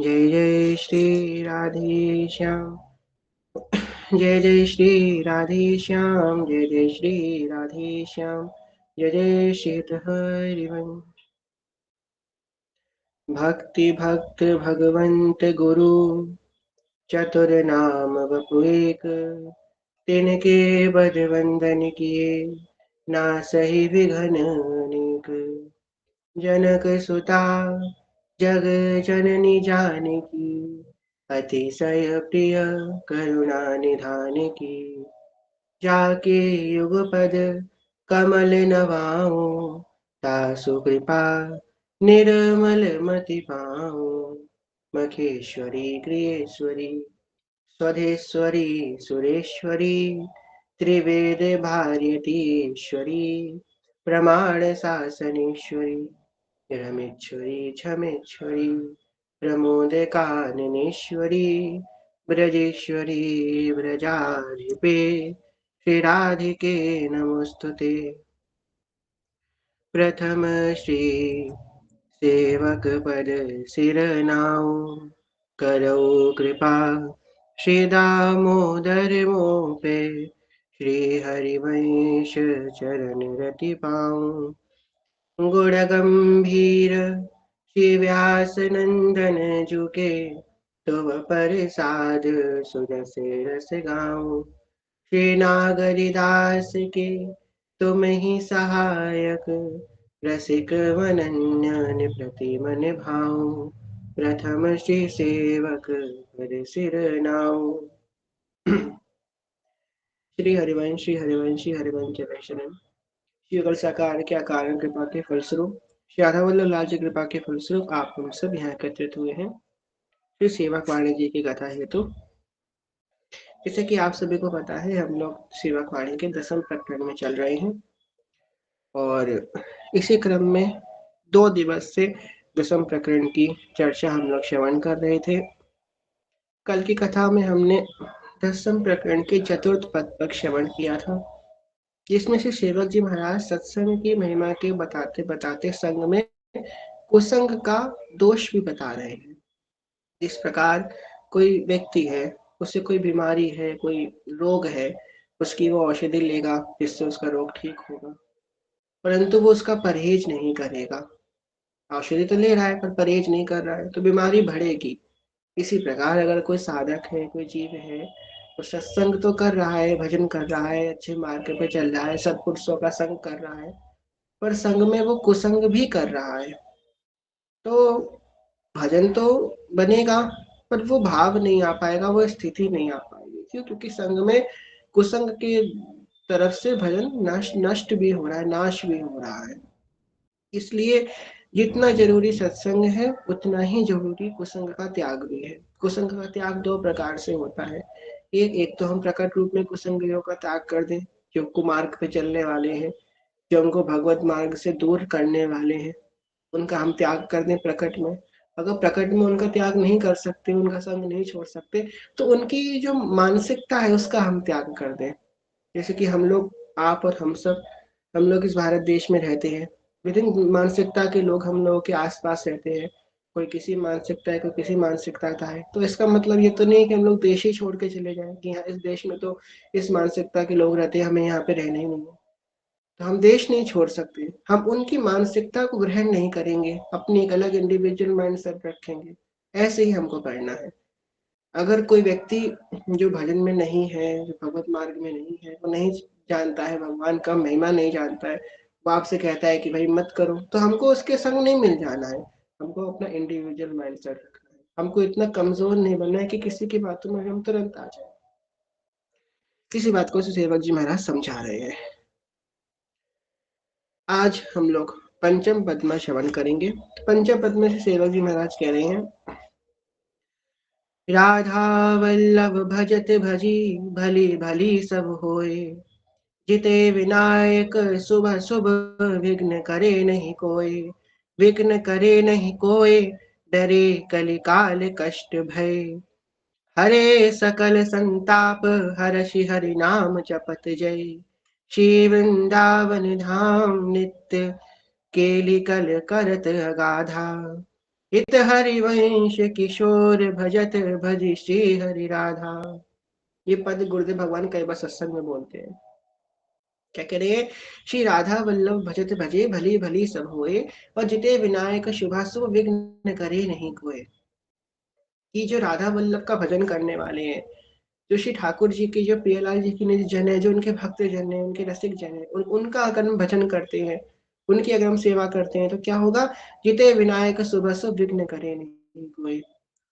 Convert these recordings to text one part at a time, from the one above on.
जय जय श्री राधे श्याम। जय जय श्री राधे श्याम। जय जय श्री राधे श्याम। जय जय श्री हरिवंश। भक्ति भक्त भगवंत गुरु चतुर नाम वपु एक। तिनके बद वंदन किए ना सही विघन अनेक। जनक सुता जग जननी जानकी अतिशय प्रिय करुणा निधान की। जाके युगपद कमल नवाओ तासु कृपा निर्मल मति पाओ। मखेश्वरी गृहेश्वरी स्वधेश्वरी सुरेश्वरी त्रिवेद भारतीश्वरी प्रमाण शासनेश्वरी रमेश्वरी छमेश्वरी प्रमोद काननेश्वरी ब्रजेश्वरी ब्रजाधिपे श्री राधिके नमोस्तुते। प्रथम श्री सेवक पद सिर नाउ करो कृपा श्री दामोदर मोह पे श्री हरिवंश चरण रति पाऊं। गुण गंभीर श्री व्यास नंदन जुके तुम प्रसाद सुन से रस गाऊं। श्री नागरिदास के तुम ही सहायक रसिक मनन्य प्रति मन भाऊं। प्रथम श्री सेवक पद सिर नाऊ। श्री हरिवंश श्री हरिवंश श्री हरिवंश वैष्णव श्री युगल साकार के अकारण कृपा के फलस्वरूप श्री राधा वल्लभ लाल जी कृपा के फलस्वरूप आप हम सब यहाँ एकत्रित हुए हैं श्री सेवक वाणी जी की कथा हेतु। जैसे कि आप सभी को पता है हम लोग सेवक वाणी के 10वें प्रकरण में चल रहे हैं और इसी क्रम में 2 दिवस से 10वें प्रकरण की चर्चा हम लोग श्रवण कर रहे थे। कल की कथा में हमने 10वें प्रकरण के चतुर्थ पद तक श्रवण किया था, जिसमें से सेवक जी महाराज सत्संग की महिमा के बताते बताते संग में कुसंग का दोष भी बता रहे हैं। इस प्रकार कोई व्यक्ति है, उससे कोई बीमारी है, कोई रोग है, उसकी वो औषधि लेगा जिससे उसका रोग ठीक होगा, परंतु वो उसका परहेज नहीं करेगा। औषधि तो ले रहा है पर परहेज नहीं कर रहा है तो बीमारी बढ़ेगी। इसी प्रकार अगर कोई साधक है, कोई जीव है, तो सत्संग तो कर रहा है, भजन कर रहा है, अच्छे मार्ग पे चल रहा है, सत्पुरुषों का संग कर रहा है, पर संग में वो कुसंग भी कर रहा है, तो भजन तो बनेगा पर वो भाव नहीं आ पाएगा, वो स्थिति नहीं आ पाएगी। क्यों? क्योंकि संग में कुसंग के तरफ से भजन नष्ट भी हो रहा है, नाश भी हो रहा है। इसलिए जितना जरूरी सत्संग है उतना ही जरूरी कुसंग का त्याग भी है। कुसंग का त्याग 2 प्रकार से होता है। एक तो हम प्रकट रूप में कुसंगियों का त्याग कर दें, जो कुमार्ग पे चलने वाले हैं, जो हमको भगवत मार्ग से दूर करने वाले हैं, उनका हम त्याग कर दें प्रकट में। अगर प्रकट में उनका त्याग नहीं कर सकते, उनका संग नहीं छोड़ सकते, तो उनकी जो मानसिकता है उसका हम त्याग कर दें। जैसे कि हम लोग, आप और हम लोग इस भारत देश में रहते हैं, विभिन्न मानसिकता के लोग हम लोगों के आसपास रहते हैं। कोई किसी मानसिकता है, कोई किसी मानसिकता का है, तो इसका मतलब ये तो नहीं कि हम लोग देश ही छोड़ के चले जाएं कि हाँ इस देश में तो इस मानसिकता के लोग रहते हैं, हमें यहाँ पे रहना ही नहीं है। तो हम देश नहीं छोड़ सकते, हम उनकी मानसिकता को ग्रहण नहीं करेंगे, अपनी एक अलग इंडिविजुअल माइंड सेट रखेंगे। ऐसे ही हमको करना है। अगर कोई व्यक्ति जो भजन में नहीं है, जो भगवत मार्ग में नहीं है, वो नहीं जानता है, भगवान का महिमा नहीं जानता है, वो आपसे कहता है कि भाई मत करो, तो हमको उसके संग नहीं मिल जाना है। हमको अपना इंडिविजुअल माइंड सेट रखना है। हमको इतना कमजोर नहीं बनना है कि किसी की बातों में हम तुरंत आ जाए। किसी बात को सेवक जी महाराज समझा रहे हैं। आज हम लोग पंचम पद में श्रवण करेंगे। पंचम पद में से सेवक जी महाराज कह रहे हैं, राधा वल्लभ भजत भजी भली भली सब होए। जिते विनायक शुभ शुभ विघ्न करे नहीं कोई। विघ्न करे नहीं कोई डरे कलिकाल कष्ट भय। हरे सकल संताप हरषि हरि नाम जपत जय। श्री वृंदावन धाम नित्य केली कल करत अगाधा। इत हरिवंश किशोर भजत भज श्री हरि राधा। ये पद गुरुदेव भगवान कई बार सत्संग में बोलते हैं। क्या कह रहे हैं? श्री राधा वल्लभ भजत भजे भली भली सब होए, और जिते विनायक शुभाशुभ विघ्न करे नहीं कोय। कि जो राधा वल्लभ का भजन करने वाले हैं, जो श्री ठाकुर जी के, जो प्रियलाल जी की निज जन है, जो उनके भक्त जन है, उनके रसिक जन है, उनका अगर हम भजन करते हैं, उनकी अगर हम सेवा करते हैं, तो क्या होगा? जिते विनायक शुभ शुभ विघ्न करे नहीं कोई।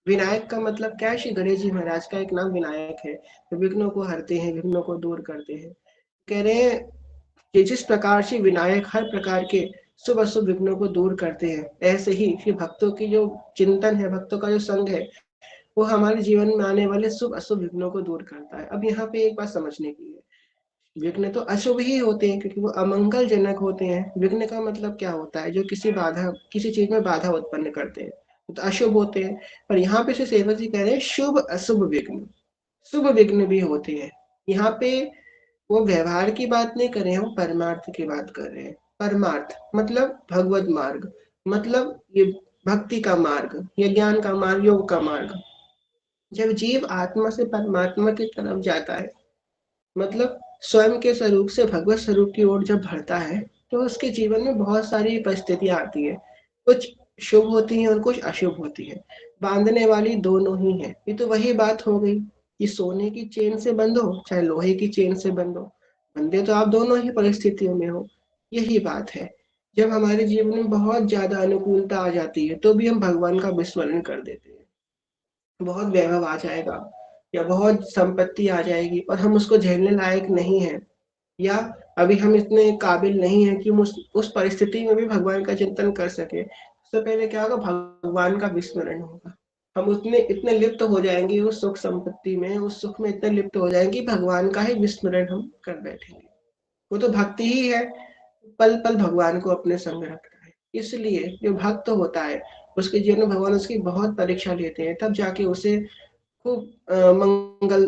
विनायक का मतलब क्या है? श्री गणेश जी महाराज का एक नाम विनायक है, जो विघ्नों को हरते हैं, विघ्नों को दूर करते हैं। कह रहे हैं कि जिस प्रकार से विनायक हर प्रकार के शुभ अशुभ विघ्नों को दूर करते हैं, ऐसे ही फिर भक्तों की जो चिंतन है, भक्तों का जो संग है, वो हमारे जीवन में आने वाले शुभ अशुभ विघ्नों को दूर करता है। अब यहाँ पे एक बात समझने की है, विघ्न तो अशुभ ही होते हैं, क्योंकि वो अमंगल जनक होते हैं। विघ्न का मतलब क्या होता है? जो किसी बाधा, किसी चीज में बाधा उत्पन्न करते हैं, तो अशुभ होते हैं। पर यहाँ पे से सेवक जी कह रहे हैं शुभ अशुभ विघ्न, शुभ विघ्न भी होते हैं। यहाँ पे वो व्यवहार की बात नहीं कर रहे हैं, हम परमार्थ की बात कर रहे हैं। परमार्थ मतलब भगवत मार्ग, मतलब ये भक्ति का मार्ग, ये ज्ञान का मार्ग, योग का मार्ग। जब जीव आत्मा से परमात्मा की तरफ जाता है, मतलब स्वयं के स्वरूप से भगवत स्वरूप की ओर जब बढ़ता है, तो उसके जीवन में बहुत सारी परिस्थितियां आती है। कुछ शुभ होती हैं और कुछ अशुभ होती है। बांधने वाली दोनों ही है। ये तो वही बात हो गई कि सोने की चेन से बंधो चाहे लोहे की चेन से बंधो, बंधे तो आप दोनों ही परिस्थितियों में हो। यही बात है। जब हमारे जीवन में बहुत ज्यादा अनुकूलता आ जाती है, तो भी हम भगवान का विस्मरण कर देते हैं। बहुत वैभव आ जाएगा या बहुत संपत्ति आ जाएगी और हम उसको झेलने लायक नहीं है, या अभी हम इतने काबिल नहीं है कि हम उस परिस्थिति में भी भगवान का चिंतन कर सके। सबसे पहले क्या होगा? भगवान का विस्मरण होगा। हम उतने इतने लिप्त हो जाएंगे उस सुख संपत्ति में, उस सुख में इतने लिप्त हो जाएंगे, भगवान का ही विस्मरण हम कर बैठेंगे। वो तो भक्ति ही है, पल पल भगवान को अपने संग रखना है। इसलिए जो भक्त होता है, उसके जीवन में भगवान उसकी बहुत परीक्षा लेते हैं, तब जाके उसे खूब मंगल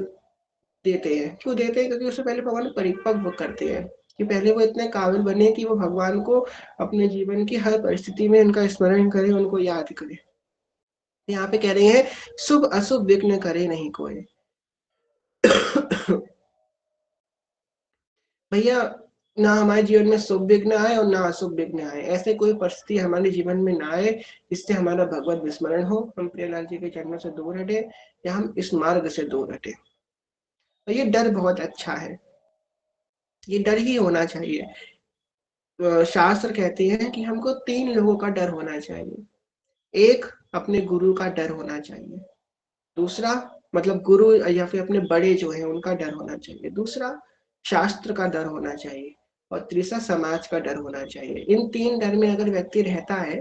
देते हैं। क्यों देते हैं? क्योंकि उससे पहले भगवान परिपक्व करते हैं, कि पहले वो इतने काबिल बने कि वो भगवान को अपने जीवन की हर परिस्थिति में उनका स्मरण करे, उनको याद करे। यहाँ पे कह रहे हैं शुभ अशुभ विघ्न करे नहीं कोई। भैया, ना हमारे जीवन में शुभ विघ्न आए और ना अशुभ विघ्न आए, ऐसे कोई परिस्थिति हमारे जीवन में ना आए जिससे हमारा भगवत विस्मरण हो, हम प्रियलाल जी के चरणों से दूर हटे, या हम इस मार्ग से दूर हटे। तो ये डर बहुत अच्छा है, ये डर ही होना चाहिए। शास्त्र कहते हैं कि हमको 3 लोगों का डर होना चाहिए। एक, अपने गुरु का डर होना चाहिए। दूसरा, मतलब गुरु या फिर अपने बड़े जो है उनका डर होना चाहिए। दूसरा, शास्त्र का डर होना चाहिए। और तीसरा, समाज का डर होना चाहिए। इन 3 डर में अगर व्यक्ति रहता है,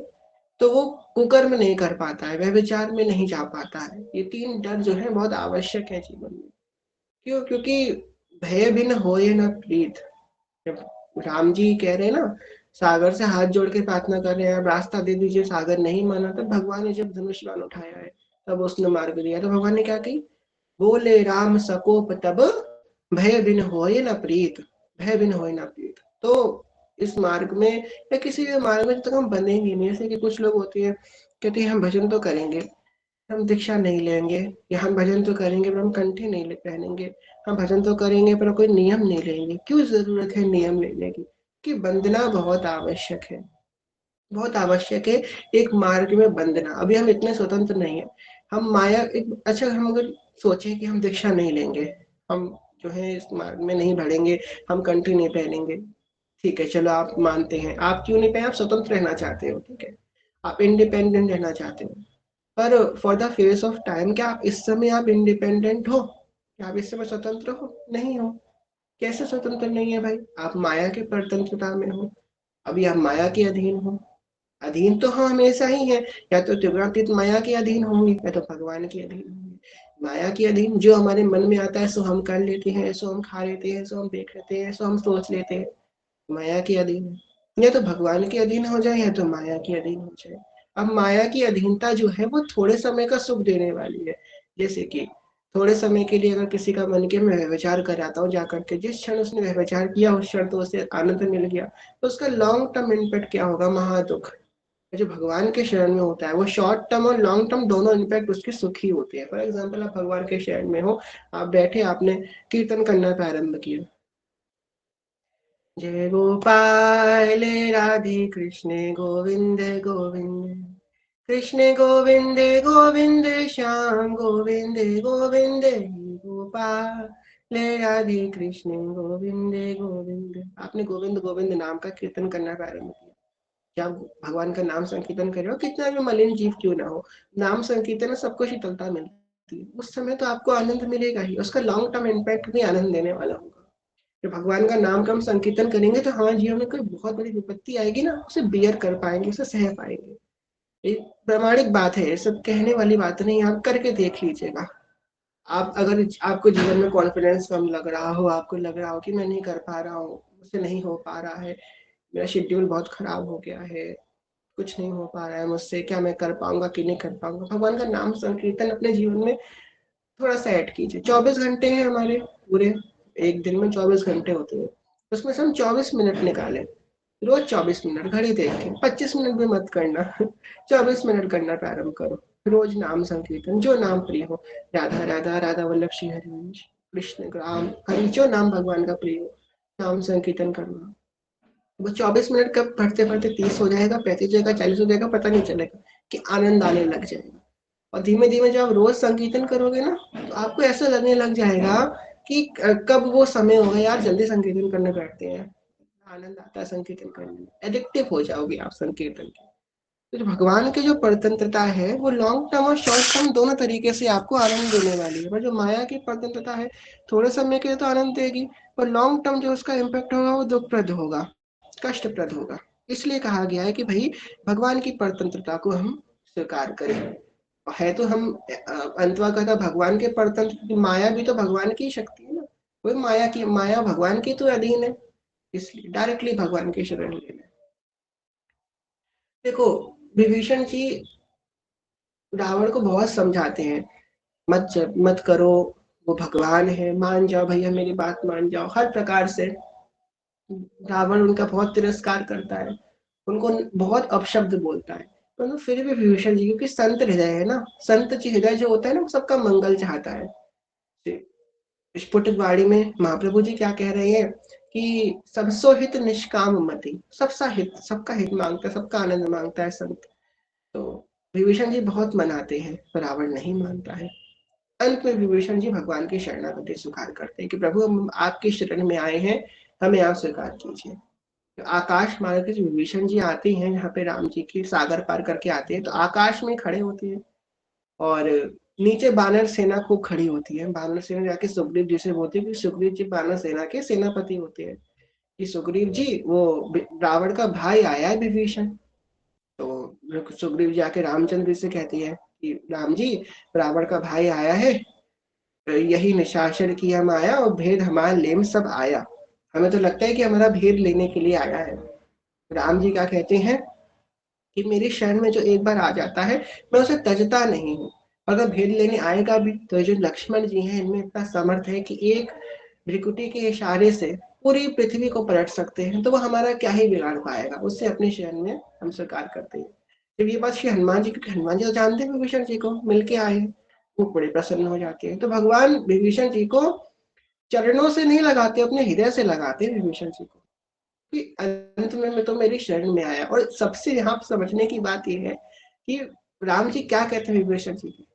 तो वो कुकर्म नहीं कर पाता है, वह विचार में नहीं जा पाता है। ये 3 डर जो है बहुत आवश्यक है जीवन में। क्यों? क्योंकि भय बिन होए न प्रीत। जब राम जी कह रहे हैं ना, सागर से हाथ जोड़ के प्रार्थना कर रहे हैं, अब रास्ता दे दीजिए, सागर नहीं माना, तब भगवान ने जब धनुष बाण उठाया है, तब उसने मार्ग दिया। तो भगवान ने क्या कही? बोले राम सकोप तब, भय बिन होए न प्रीत। भय बिन होए न प्रीत। तो इस मार्ग में या किसी भी मार्ग में जब तक हम बंधेंगे नहीं, जैसे कि कुछ लोग होते हैं, कहते हैं हम भजन तो करेंगे, हम दीक्षा नहीं लेंगे, या हम भजन तो करेंगे पर हम कंठी नहीं पहनेंगे, हम भजन तो करेंगे पर कोई नियम नहीं लेंगे। क्यों जरूरत है नियम लेने की? कि बंधना बहुत आवश्यक है, बहुत आवश्यक है। एक मार्ग में बंधना। अभी हम इतने स्वतंत्र नहीं है। हम माया एक, अच्छा हम अगर सोचे कि हम दीक्षा नहीं लेंगे, हम जो है इस मार्ग में नहीं बढ़ेंगे, हम कंठी नहीं पहनेंगे, ठीक है, चलो आप मानते हैं, आप क्यों नहीं पहने? आप स्वतंत्र रहना चाहते हो, ठीक है, आप इंडिपेंडेंट रहना चाहते हो। पर for the face of time, क्या आप इस समय आप इंडिपेंडेंट हो? क्या आप इस समय स्वतंत्र हो? नहीं हो। कैसे स्वतंत्र नहीं है भाई? आप माया के परतंत्रता में हो, अभी आप माया के अधीन हो। अधीन तो हम हमेशा ही है, या तो त्रिगुणातीत माया के अधीन होंगे, या तो भगवान के अधीन होंगे। माया के अधीन जो हमारे मन में आता है सो हम कर लेते हैं, सो हम खा लेते हैं, सो हम देख लेते हैं, सो हम सोच लेते हैं, माया के अधीन है। या तो भगवान के अधीन हो जाए, या तो माया के अधीन हो जाए। अब माया की अधीनता जो है वो थोड़े समय का सुख देने वाली है। जैसे कि थोड़े समय के लिए अगर किसी का मन के मैं व्यभिचार कराता हूँ जाकर के, जिस क्षण उसने व्यभिचार किया उस क्षण तो उसे आनंद मिल गया, तो उसका लॉन्ग टर्म इम्पैक्ट क्या होगा? महादुख। जो भगवान के शरण में होता है वो शॉर्ट टर्म और लॉन्ग टर्म दोनों इम्पैक्ट उसके सुख ही होते हैं। फॉर एग्जाम्पल आप भगवान के शरण में हो, आप बैठे, आपने कीर्तन करना प्रारंभ किया, जय गोपाल राधे कृष्ण गोविंद गोविंद, कृष्ण गोविंद गोविंद श्याम गोविंद गोविंद, गोपाल राधे कृष्ण गोविंद गोविंद। आपने गोविंद गोविंद नाम का कीर्तन करना प्रारंभ किया। क्या आप भगवान का नाम संकीर्तन कर रहे हो, कितना भी मलिन जीव क्यों ना हो, नाम संकीर्तन में सबको शीतलता मिलती है। उस समय तो आपको आनंद मिलेगा ही, उसका लॉन्ग टर्म इम्पैक्ट भी आनंद देने वाला होगा। जब भगवान का नाम का हम संकीर्तन करेंगे तो हमारे जीवन में कोई बहुत बड़ी विपत्ति आएगी ना, उसे बियर कर पाएंगे, उसे सह पाएंगे। ये प्रामाणिक बात है, ये सब कहने वाली बात नहीं, आप करके देख लीजिएगा। आप अगर आपको जीवन में कॉन्फिडेंस कम लग रहा हो, आपको लग रहा हो कि मैं नहीं कर पा रहा हूँ, मुझसे नहीं हो पा रहा है, मेरा शेड्यूल बहुत खराब हो गया है, कुछ नहीं हो पा रहा है मुझसे, क्या मैं कर पाऊंगा कि नहीं कर पाऊंगा, भगवान का नाम संकीर्तन अपने जीवन में थोड़ा सा ऐड कीजिए। 24 घंटे हैं हमारे पूरे, एक दिन में 24 घंटे होते हैं, उसमें से हम 24 मिनट निकालें। रोज 24 मिनट घड़ी देख के, 25 मिनट भी मत करना 24 मिनट करना प्रारंभ करो। रोज नाम संकीर्तन, जो नाम प्रिय हो, राधा राधा राधा वल्लभ श्री हरिवंश, कृष्ण राम हरि, जो नाम भगवान का प्रिय हो, नाम संकीर्तन करना। वो 24 मिनट कब पढ़ते पढ़ते 30 हो जाएगा, 35 हो जाएगा, 40 हो जाएगा, पता नहीं चलेगा कि आनंद आने लग जाएगा। और धीमे धीमे जब आप रोज संकीर्तन करोगे ना, तो आपको ऐसा लगने लग जाएगा कि कब वो समय होगा यार, जल्दी संकीर्तन करने बैठते हैं, आनंद आता है संकीर्तन करने में, एडिक्टिव हो जाओगे आप संकीर्तन के। तो जो भगवान की जो परतंत्रता है वो लॉन्ग टर्म और शॉर्ट टर्म दोनों तरीके से आपको आनंद देने वाली है। पर जो माया की परतंत्रता है, थोड़े समय के लिए तो आनंद देगी, पर लॉन्ग टर्म जो उसका इम्पैक्ट होगा वो दुखप्रद होगा, कष्टप्रद होगा। इसलिए कहा गया है कि भाई भगवान की परतंत्रता को हम स्वीकार करें। है तो हम अंतवा कहता भगवान के परतंत्र, माया भी तो भगवान की शक्ति है ना, वही माया की, माया भगवान की तो अधीन है, इसलिए डायरेक्टली भगवान की शरण लेना। देखो, विभीषण जी रावण को बहुत समझाते हैं, मत करो, वो भगवान है, मान जाओ भैया, मेरी बात मान जाओ, हर प्रकार से। रावण उनका बहुत तिरस्कार करता है, उनको बहुत अपशब्द बोलता है, परंतु फिर भी विभीषण जी, क्योंकि संत हृदय है ना, संत जी हृदय जो होता है ना, वो सबका मंगल चाहता है। स्फुटित वाणी में महाप्रभु जी क्या कह रहे हैं कि सबसो हित निष्काम मति, सबका हित, सबका हित मांगता है, सबका आनंद मांगता है संत। तो विभीषण जी बहुत मनाते हैं, पर रावण नहीं मानता है। अंत में विभीषण जी भगवान की शरणागति स्वीकार करते हैं कि प्रभु हम आपकी शरण में आए हैं, हमें आप स्वीकार कीजिए। तो आकाश मार्ग से विभीषण जी आते हैं, यहाँ पे राम जी की सागर पार करके आते हैं, तो आकाश में खड़े होते हैं और नीचे बानर सेना खूब खड़ी होती है। बानर सेना जाके सुग्रीव जी से बोलती है कि सुग्रीव जी बानर सेना के सेनापति होते हैं, कि सुग्रीव जी वो रावण का भाई आया है विभीषण। तो सुग्रीव जी आके रामचंद्र जी से कहती है कि राम जी, रावण का भाई आया है, यही निशाचर किया माया और भेद हमारा लेम सब आया। हमें तो लगता है कि हमारा भेद लेने के लिए आया है। राम जी क्या कहते हैं कि मेरे शरण में जो एक बार आ जाता है, मैं उसे तजता नहीं हूँ। अगर भेद लेने आएगा भी तो जो लक्ष्मण जी हैं, इनमें इतना समर्थ है कि एक भ्रिकुटी के इशारे से पूरी पृथ्वी को पलट सकते हैं, तो वो हमारा क्या ही बिगाड़ पाएगा, उससे अपने शरण में हम स्वीकार करते हैं। जब ये बात श्री हनुमान जी, क्योंकि हनुमान जी तो जानते हैं विभीषण जी को, मिलके आए हैं, वो बड़े प्रसन्न हो जाते हैं। तो भगवान विभीषण जी को चरणों से नहीं लगाते, अपने हृदय से लगाते हैं विभीषण जी को, कि अंत में मैं तो मेरी शरण में आया। और सबसे यहाँ समझने की बात यह है कि राम जी क्या कहते हैं विभीषण जी की,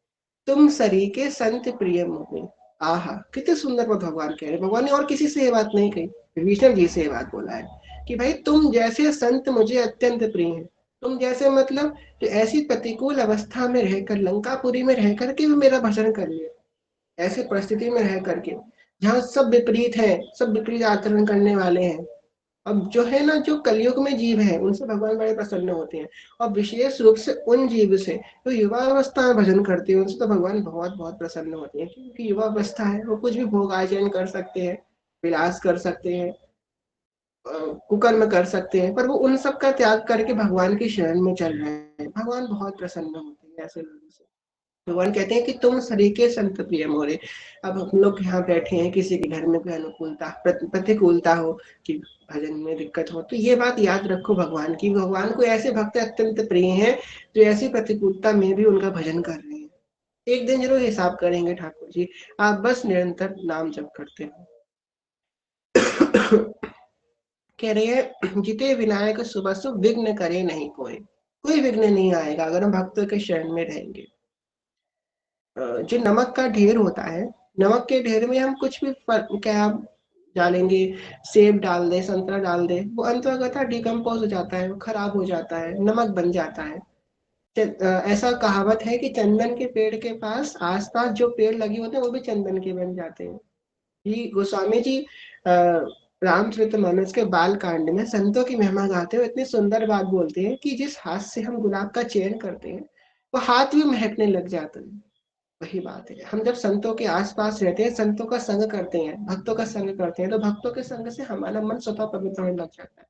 तुम सरी के संत प्रिय मोहे। आहा, कितने सुंदर बात भगवान कह रहे हैं। भगवान ने और किसी से ये बात नहीं कही, विभीषण जी से ये बात बोला है कि भाई तुम जैसे संत मुझे अत्यंत प्रिय हैं। तुम जैसे मतलब जो ऐसी प्रतिकूल अवस्था में रहकर, लंकापुरी में रह करके भी मेरा भजन कर लिया, ऐसे परिस्थिति में रह करके जहाँ सब विपरीत है, सब विपरीत आचरण करने वाले हैं। अब जो है ना, जो कलयुग में जीव है, उनसे भगवान बड़े प्रसन्न होते हैं, और विशेष रूप से उन जीव से जो युवा अवस्था में भजन करते हैं, उनसे तो भगवान बहुत बहुत प्रसन्न होते हैं, क्योंकि युवा अवस्था है, वो कुछ भी भोग आचरण कर सकते हैं, विलास कर सकते हैं, कुकर्म कर सकते हैं, पर वो उन सब का त्याग करके भगवान की शरण में चल रहे हैं। भगवान बहुत प्रसन्न होते हैं ऐसे लोगों से। भगवान कहते हैं कि तुम सरीखे संत प्रिय मोरे। अब हम लोग यहाँ बैठे हैं, किसी के घर में कोई अनुकूलता प्रतिकूलता हो कि भजन में दिक्कत हो, तो ये बात याद रखो भगवान की, भगवान को ऐसे भक्त अत्यंत प्रिय हैं जो ऐसी प्रतिकूलता में भी उनका भजन कर रहे हैं। एक दिन जरूर हिसाब करेंगे ठाकुर जी, आप बस निरंतर नाम जप करते हो। कह रहे हैं जिते विनायक सुबह विघ्न करे नहीं कोई, कोई विघ्न नहीं आएगा अगर हम भक्तों के शरण में रहेंगे। जो नमक का ढेर होता है, नमक के ढेर में हम कुछ भी क्या डालेंगे, सेब डाल दे, संतरा डाल दे, वो अंततः डिकम्पोज हो जाता है, वो खराब हो जाता है, नमक बन जाता है। ऐसा कहावत है कि चंदन के पेड़ के पास आसपास जो पेड़ लगे होते हैं वो भी चंदन के बन जाते हैं। ये गोस्वामी जी रामचरितमानस के बाल कांड में संतों की महिमा गाते हुए इतनी सुंदर बात बोलते हैं कि जिस हाथ से हम गुलाब का चयन करते हैं वो हाथ भी महकने लग जाता है। वही बात है, हम जब संतों के आसपास रहते हैं, संतों का संग करते हैं, भक्तों का संग करते हैं, तो भक्तों के संग से हमारा मन स्वतः पवित्र होने लग जाता है।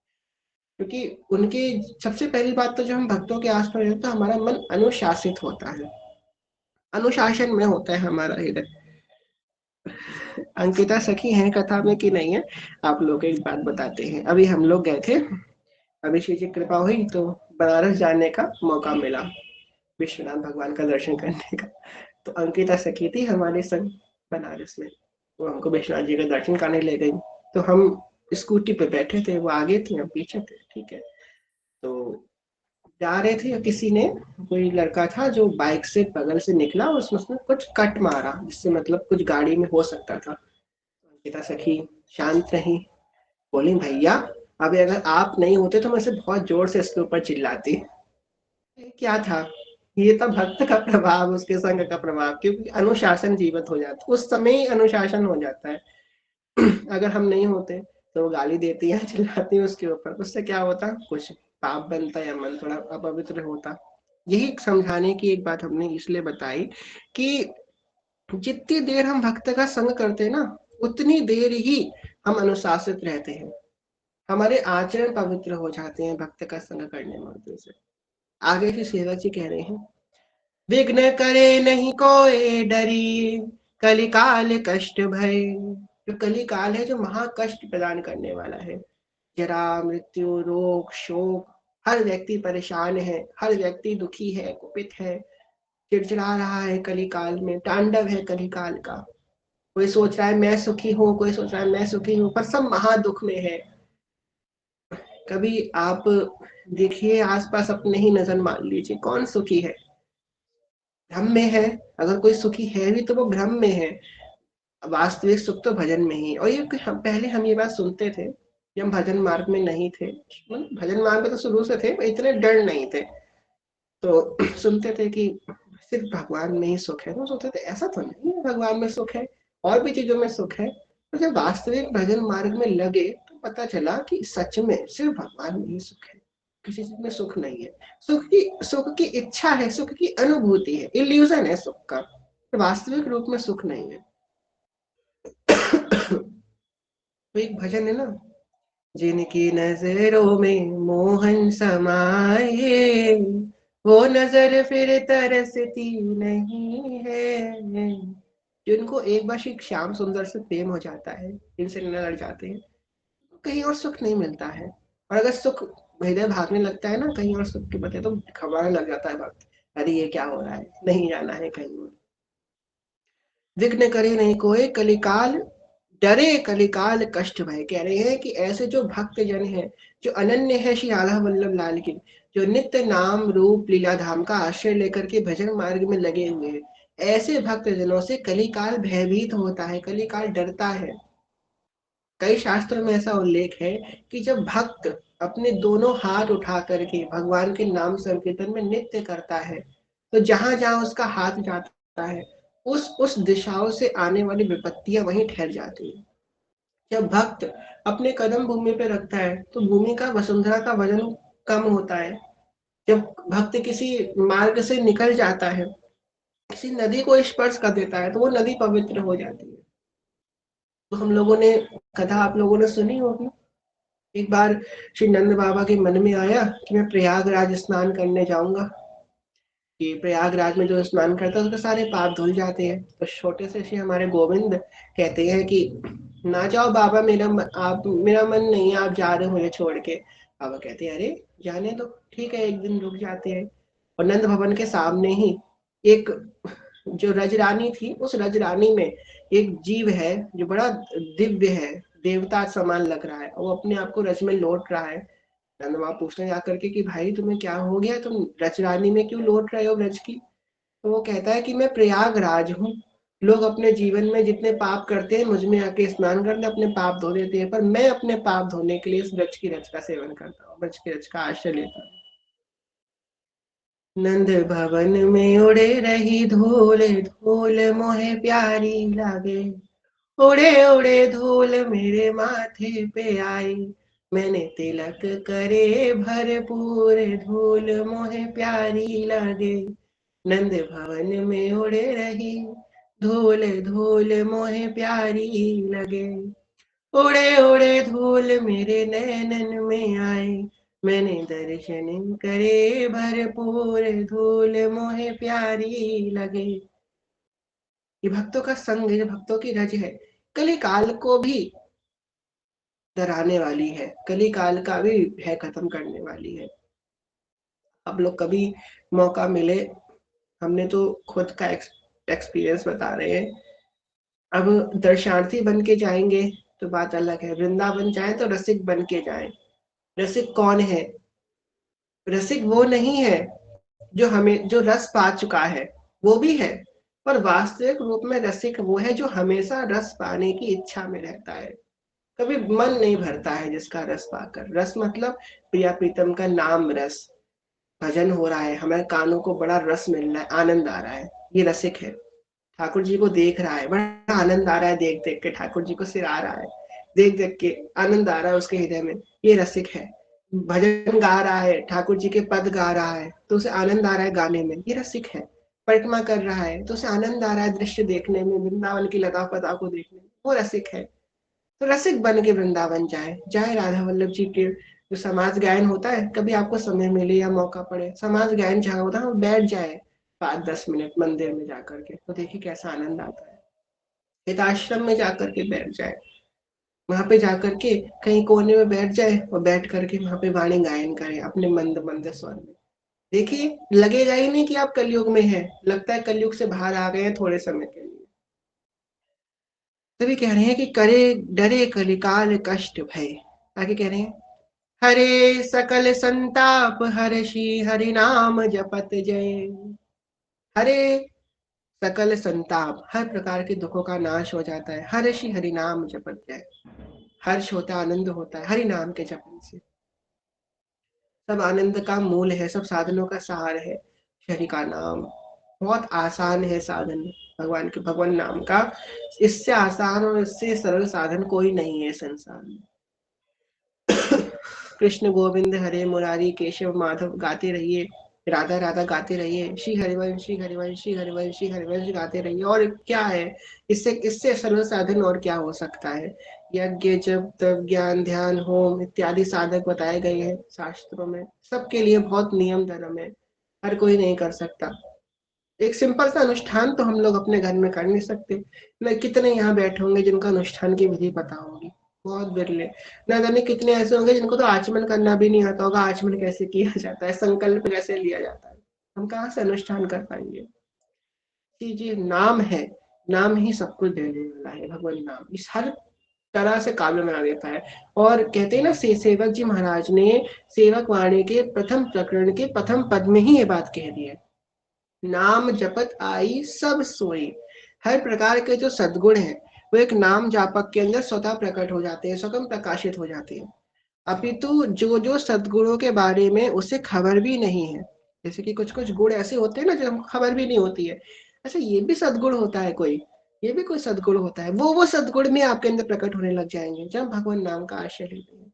क्योंकि उनके सबसे पहली बात तो जब हम भक्तों के आसपास रहते हैं तो हमारा मन अनुशासित होता है, अनुशासन में होता है हमारा हृदय। अंकिता सखी है कथा में कि नहीं है, आप लोग एक बात बताते हैं। अभी हम लोग गए थे, अभी श्री जी कृपा हुई तो बनारस जाने का मौका मिला, विश्वनाथ भगवान का दर्शन करने का। तो अंकिता सखी थी हमारे संग बनारस में, वो हमको विश्वनाथ जी का दर्शन करने ले गई। तो हम स्कूटी पे बैठे थे, वो आगे थी हम पीछे थे, ठीक है। तो जा रहे थे, किसी ने, कोई लड़का था जो बाइक से बगल से निकला, उसने कुछ कट मारा जिससे मतलब कुछ गाड़ी में हो सकता था। अंकिता सखी शांत रही, बोली भैया अभी अगर आप नहीं होते तो मैं इसे बहुत जोर से इसके ऊपर चिल्लाती। क्या था, ये था भक्त का प्रभाव, उसके संग का प्रभाव, क्योंकि अनुशासन जीवित हो जाता, उस समय ही अनुशासन हो जाता है। अगर हम नहीं होते तो वो गाली देती है, चिल्लाती है उसके ऊपर, उससे क्या होता, कुछ पाप बनता या मन थोड़ा अपवित्र होता। यही समझाने की एक बात हमने इसलिए बताई कि जितनी देर हम भक्त का संग करते हैं ना, उतनी देर ही हम अनुशासित रहते हैं, हमारे आचरण पवित्र हो जाते हैं भक्त का संग करने मात्र से। आगे फिर सेवक जी कह रहे हैं, विघ्न करे नहीं कोई डरी, कलिकाल कष्ट भय। जो कलिकाल है, जो महाकष्ट प्रदान करने वाला है, जरा मृत्यु रोग शोक, हर व्यक्ति परेशान है, हर व्यक्ति दुखी है, कुपित है, चिड़चिड़ा रहा है, कलिकाल में तांडव है कलिकाल का। कोई सोच रहा है मैं सुखी हूँ, कोई सोच रहा है मैं सुखी हूँ, पर सब महादुख में है। कभी आप देखिए आसपास, अपने ही नजर मान लीजिए कौन सुखी है, भ्रम में है। अगर कोई सुखी है भी तो वो भ्रम में है, वास्तविक सुख तो भजन में ही। और ये पहले हम ये बात सुनते थे जब हम भजन मार्ग में नहीं थे, भजन मार्ग में तो शुरू से थे, इतने डर नहीं थे, तो सुनते थे कि सिर्फ भगवान में ही सुख है। तो सोचते थे ऐसा तो नहीं है, भगवान में सुख है, और भी चीजों में सुख है। तो जब वास्तविक भजन मार्ग में लगे तो पता चला कि सच में सिर्फ भगवान में ही सुख है, किसी चीज में सुख नहीं है। सुख की इच्छा है, सुख की अनुभूति है, इल्यूजन है सुख का, वास्तविक रूप में सुख नहीं है। तो एक भजन है ना, जिनकी नजरों में मोहन समाये, वो नजर फिर तरसती नहीं है। जिनको एक बार श्री श्याम सुंदर से प्रेम हो जाता है, जिनसे लड़ जाते हैं, कहीं और सुख नहीं मिलता है। और अगर सुख हृदय भागने लगता है ना कहीं और सुख के बदले, तो घबराने लग जाता है भक्त, अरे ये क्या हो रहा है, नहीं जाना है कहीं और। विघ्न करे नहीं कोई कलिकाल डरे, कलिकाल कष्ट भय। कह रहे हैं कि ऐसे जो भक्त जन है, जो अनन्य है श्री आल्हा वल्लभ लाल के, जो नित्य नाम रूप लीला धाम का आश्रय लेकर के भजन मार्ग में लगे हुए हैं, ऐसे भक्त जनों से कलिकाल भयभीत होता है, कलिकाल डरता है। कई शास्त्रों में ऐसा उल्लेख है कि जब भक्त अपने दोनों हाथ उठा करके भगवान के नाम संकीर्तन में नित्य करता है, तो जहां जहां उसका हाथ जाता है, उस दिशाओं से आने वाली विपत्तियां वहीं ठहर जाती है। जब भक्त अपने कदम भूमि पे रखता है तो भूमि का वसुंधरा का वजन कम होता है। जब भक्त किसी मार्ग से निकल जाता है, किसी नदी को स्पर्श कर देता है, तो वो नदी पवित्र हो जाती है। तो हम लोगों ने कथा आप लोगों ने सुनी होगी। एक बार श्री नंद बाबा के मन में आया कि मैं प्रयागराज स्नान करने जाऊंगा। कि प्रयागराज में जो स्नान करता है उसके सारे पाप धुल जाते हैं। तो छोटे से श्री हमारे गोविंद कहते हैं कि ना जाओ बाबा, आप मेरा मन नहीं है, आप जा रहे हो मुझे छोड़ के। बाबा कहते हैं अरे जाने दो, ठीक है एक दिन रुक जाते हैं। और नंद भवन के सामने ही एक जो रजरानी थी, उस रजरानी में एक जीव है जो बड़ा दिव्य है, देवता समान लग रहा है, वो अपने आप को रज में लौट रहा है। नंद वहां पूछने जाकर के कि भाई तुम्हें क्या हो गया, तुम रजरानी में क्यों लौट रहे हो ब्रज की। तो वो कहता है कि मैं प्रयागराज हूँ, लोग अपने जीवन में जितने पाप करते हैं मुझ में आके स्नान करके अपने पाप धो देते हैं, पर मैं अपने पाप धोने के लिए इस ब्रज की रज का सेवन करता हूँ, ब्रज की रज का आश्रय लेता हूँ। नंद भवन में उड़े रही धूल, धूल मोहे प्यारी लागे, उड़े उड़े धूल मेरे माथे पे आई, मैंने तिलक करे भरपूर, धूल मोहे प्यारी लागे। नंद भवन में उड़े रही धूल, धूल मोहे प्यारी लगे, उड़े उड़े धूल मेरे नैनन में आए, मैंने दर्शन करे भरपूर, धूल मोहे प्यारी लगे। ये भक्तों का संग है, भक्तों की रज है, कली काल को भी डराने वाली है, कली काल का भी है खत्म करने वाली है। अब लोग कभी मौका मिले, हमने तो खुद का एक्सपीरियंस बता रहे हैं। अब दर्शनार्थी बन के जाएंगे तो बात अलग है, वृंदावन जाए तो रसिक बन के जाए। रसिक कौन है? रसिक वो नहीं है जो हमें जो रस पा चुका है, वो भी है, पर वास्तविक रूप में रसिक वो है जो हमेशा रस पाने की इच्छा में रहता है। कभी मन नहीं भरता है जिसका रस पाकर। रस मतलब प्रिया प्रीतम का नाम रस, भजन हो रहा है, हमारे कानों को बड़ा रस मिल रहा है, आनंद आ रहा है, ये रसिक है। ठाकुर जी को देख रहा है, बड़ा आनंद आ रहा है देख देख के, ठाकुर जी को सिरा रहा है, देख देख के आनंद आ रहा है उसके हृदय में, ये रसिक है। भजन गा रहा है, ठाकुर जी के पद गा रहा है तो उसे आनंद आ रहा है गाने में, ये रसिक है। परिक्रमा कर रहा है तो उसे आनंद आ रहा है दृश्य देखने में, वृंदावन की लता पता को देखने में, वो रसिक है। तो रसिक बन के वृंदावन जाए, जाए राधा वल्लभ जी के जो समाज गायन होता है, कभी आपको समय मिले या मौका पड़े, समाज गायन जहाँ होता है, वो बैठ जाए 5-10 मिनट मंदिर में जाकर के, तो देखिए कैसा आनंद आता है। एक आश्रम में जाकर के बैठ जाए, वहां पे जाकर के कहीं कोने में बैठ जाए और बैठ करके वहां पे वाणी गायन करे अपने मंद मंद स्वर में। देखिए लगेगा ही नहीं कि आप कलयुग में हैं, लगता है कलयुग से बाहर आ गए हैं थोड़े समय के लिए। तभी कह रहे हैं कि करे डरे कलिकाल कष्ट भय। आगे कह रहे हैं हरे सकल संताप हर्षि हरि नाम जपत जय। हरे सकल संताप, हर प्रकार के दुखों का नाश हो जाता है, हर्षि हरि नाम जपत जय। हर्ष होता है, आनंद होता है हरि नाम के जपन से। सब आनंद का मूल है, सब साधनों का सहार है हरि का नाम। बहुत आसान है साधन भगवान के, भगवान नाम का। इससे आसान और इससे सरल साधन कोई नहीं है संसार में। कृष्ण गोविंद हरे मुरारी केशव माधव गाते रहिए, राधा राधा गाते रहिए, श्री हरिवंश श्री हरिवंश श्री हरिवंश श्री हरिवंश गाते रहिए। और क्या है इससे, इससे सरल साधन और क्या हो सकता है। यज्ञ जप तप ज्ञान ध्यान होम इत्यादि साधक बताए गए हैं शास्त्रों में, सबके लिए बहुत नियम धर्म है, हर कोई नहीं कर सकता। एक सिंपल सा अनुष्ठान तो हम लोग अपने घर में कर नहीं सकते। मैं कितने यहाँ बैठे होंगे जिनको अनुष्ठान की विधि पता होगी, बहुत बिरले। न जाने कितने ऐसे होंगे जिनको तो आचमन करना भी नहीं आता होगा, आचमन कैसे किया जाता है, संकल्प कैसे लिया जाता है। हम कहाँ से अनुष्ठान कर पाएंगे। जी नाम है, नाम ही सब कुछ देने वाला है। भगवान नाम इस हर तरह से काव्य बना देता है। और कहते हैं ना सेवक जी महाराज ने सेवक वाणी के प्रथम प्रकरण के प्रथम पद में ही ये बात कह दी है, नाम जपत आई सब सोई। हर प्रकार के जो सद्गुण है वो एक नाम जापक के अंदर स्वतः प्रकट हो जाते हैं, स्वतः प्रकाशित हो जाते हैं। अपितु जो जो सद्गुणों के बारे में उसे खबर भी नहीं है, जैसे कि कुछ कुछ गुण ऐसे होते हैं ना जो हमको खबर भी नहीं होती है, ऐसे ये भी सद्गुण होता है कोई, ये भी कोई सद्गुण होता है, वो सद्गुण में आपके अंदर प्रकट होने लग जाएंगे जब भगवान नाम का आश्रय लेते हैं।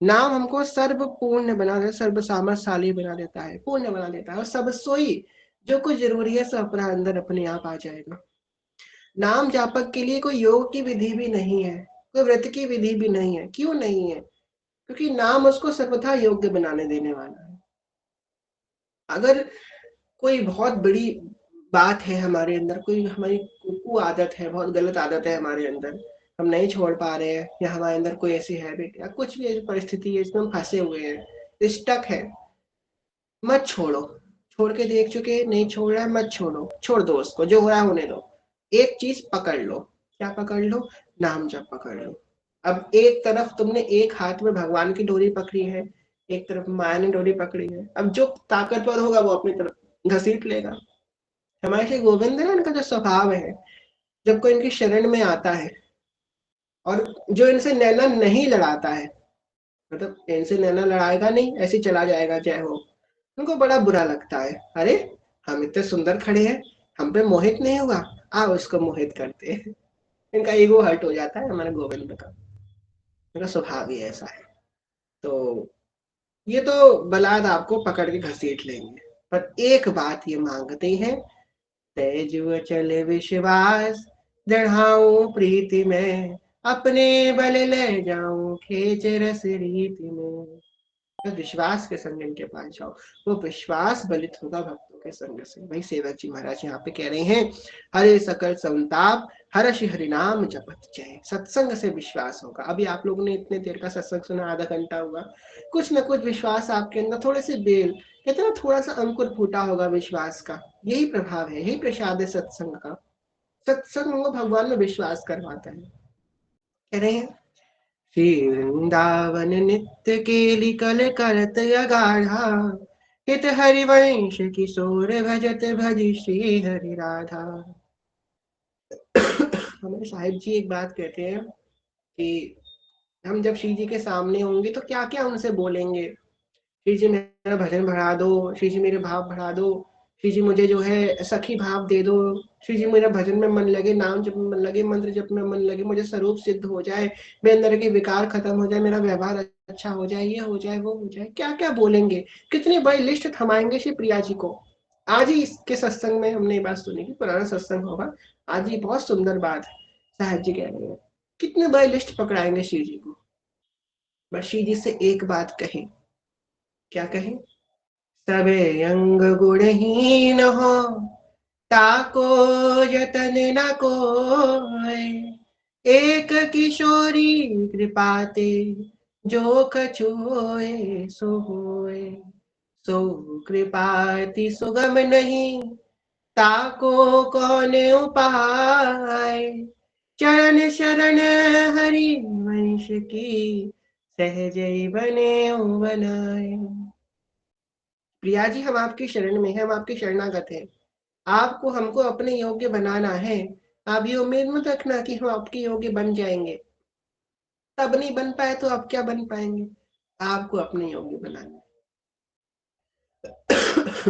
नाम हमको सर्व पूर्ण बना देता, सर्व सामर्थशाली बना देता है, पूर्ण बना देता है, और सब सोई जो कुछ जरूरी है सब अपना अंदर अपने आप आ जाएगा। नाम जापक के लिए कोई योग की विधि भी नहीं है, कोई व्रत की विधि भी नहीं है। क्यों नहीं है? क्योंकि नाम उसको सर्वथा योग्य बनाने देने वाला है। अगर कोई बहुत बड़ी बात है हमारे अंदर, कोई हमारी कु आदत है, बहुत गलत आदत है हमारे अंदर, हम नहीं छोड़ पा रहे हैं, या हमारे अंदर कोई ऐसी हैबिट या कुछ भी ऐसी परिस्थिति है जिसमें हम फंसे हुए हैं, स्टक है, मत छोड़ो। छोड़ के देख चुके, नहीं छोड़ रहा है मत छोड़ो, छोड़ दो उसको, जो हो रहा है होने दो। एक चीज पकड़ लो। क्या पकड़ लो? नाम जप पकड़ लो। अब एक तरफ तुमने एक हाथ में भगवान की डोरी पकड़ी है, एक तरफ माया ने डोरी पकड़ी है, अब जो ताकतवर होगा वो अपनी तरफ घसीट लेगा। हमारे श्री गोविंद है ना, इनका जो स्वभाव है, जब कोई इनकी शरण में आता है और जो इनसे नैना नहीं लड़ाता है, मतलब इनसे नैना लड़ाएगा नहीं, ऐसे ही चला जाएगा जय हो, उनको बड़ा बुरा लगता है। अरे हम इतने सुंदर खड़े हैं, हम पे मोहित नहीं हुआ, आओ इसको मोहित करते हैं। इनका ईगो हर्ट हो जाता है हमारे गोविंद का, इनका स्वभाव ही ऐसा है। तो ये तो बलाद आपको पकड़ के घसीट लेंगे, पर एक बात ये मांगते हैं, तेज चले विश्वास, दढ़ाऊं प्रीति में, अपने बल ले जाऊं खींच रस रीति में। तो विश्वास के संग इनके पास जाओ, वो विश्वास बलित होगा भक्तों के संग से। वही सेवक जी महाराज यहाँ पे कह रहे हैं, हरे सकल संताप हर्ष हरिनाम जपत जय। सत्संग से विश्वास होगा। अभी आप लोगों ने इतने देर का सत्संग सुना, आधा घंटा हुआ, कुछ ना कुछ विश्वास आपके अंदर, थोड़े से बेल, कहते ना थोड़ा सा अंकुर फूटा होगा विश्वास का। यही प्रभाव है, यही प्रसाद है सत्संग का। सत्संग हमको भगवान में विश्वास करवाता है। कह रहे हैं, श्री वृंदावन नित्य केली कल करत अगाढ़ा, हित हरिवंश किशोर भजत भज श्री हरि राधा। हमारे साहिब जी एक बात कहते हैं कि हम जब श्री जी के सामने होंगे तो क्या क्या उनसे बोलेंगे। श्री जी मेरा भजन बढ़ा दो, श्री जी मेरे भाव बढ़ा दो, श्री जी मुझे जो है सखी भाव दे दो, श्री जी मेरा भजन में मन लगे, नाम जप में मन लगे, मंत्र जप में मन लगे, मुझे स्वरूप सिद्ध हो जाए, मेरे अंदर के विकार खत्म हो जाए, मेरा व्यवहार अच्छा हो जाए, ये हो जाए वो हो जाए। क्या क्या बोलेंगे, कितनी बड़ी लिस्ट थमाएंगे श्री प्रिया जी को। आज ही इसके सत्संग में हमने ये बात सुनी कि पुराना सत्संग होगा, आज ये बहुत सुंदर बात है। साहब जी कह रहे हैं कितने बड़ी लिस्ट पकड़ाएंगे श्री जी को, बस श्री जी से एक बात कहें। क्या कहें? सबे अंग गुणहीन हो, ताको यतन न कोय, एक किशोरी कृपाते, जो कछु होए सो होए। सो कृपाति सुगम नहीं, ताको कौन उपाय। चरण शरण हरि वंश की, सहज बने बनाए। प्रिया जी हम आपकी शरण में हैं, हम आपके शरणागत हैं। आपको हमको अपने योग्य बनाना है। आप ये उम्मीद मत रखना कि हम आपके योग्य बन जाएंगे, तब नहीं बन पाए तो आप क्या बन पाएंगे। आपको अपने योग्य बनाना है।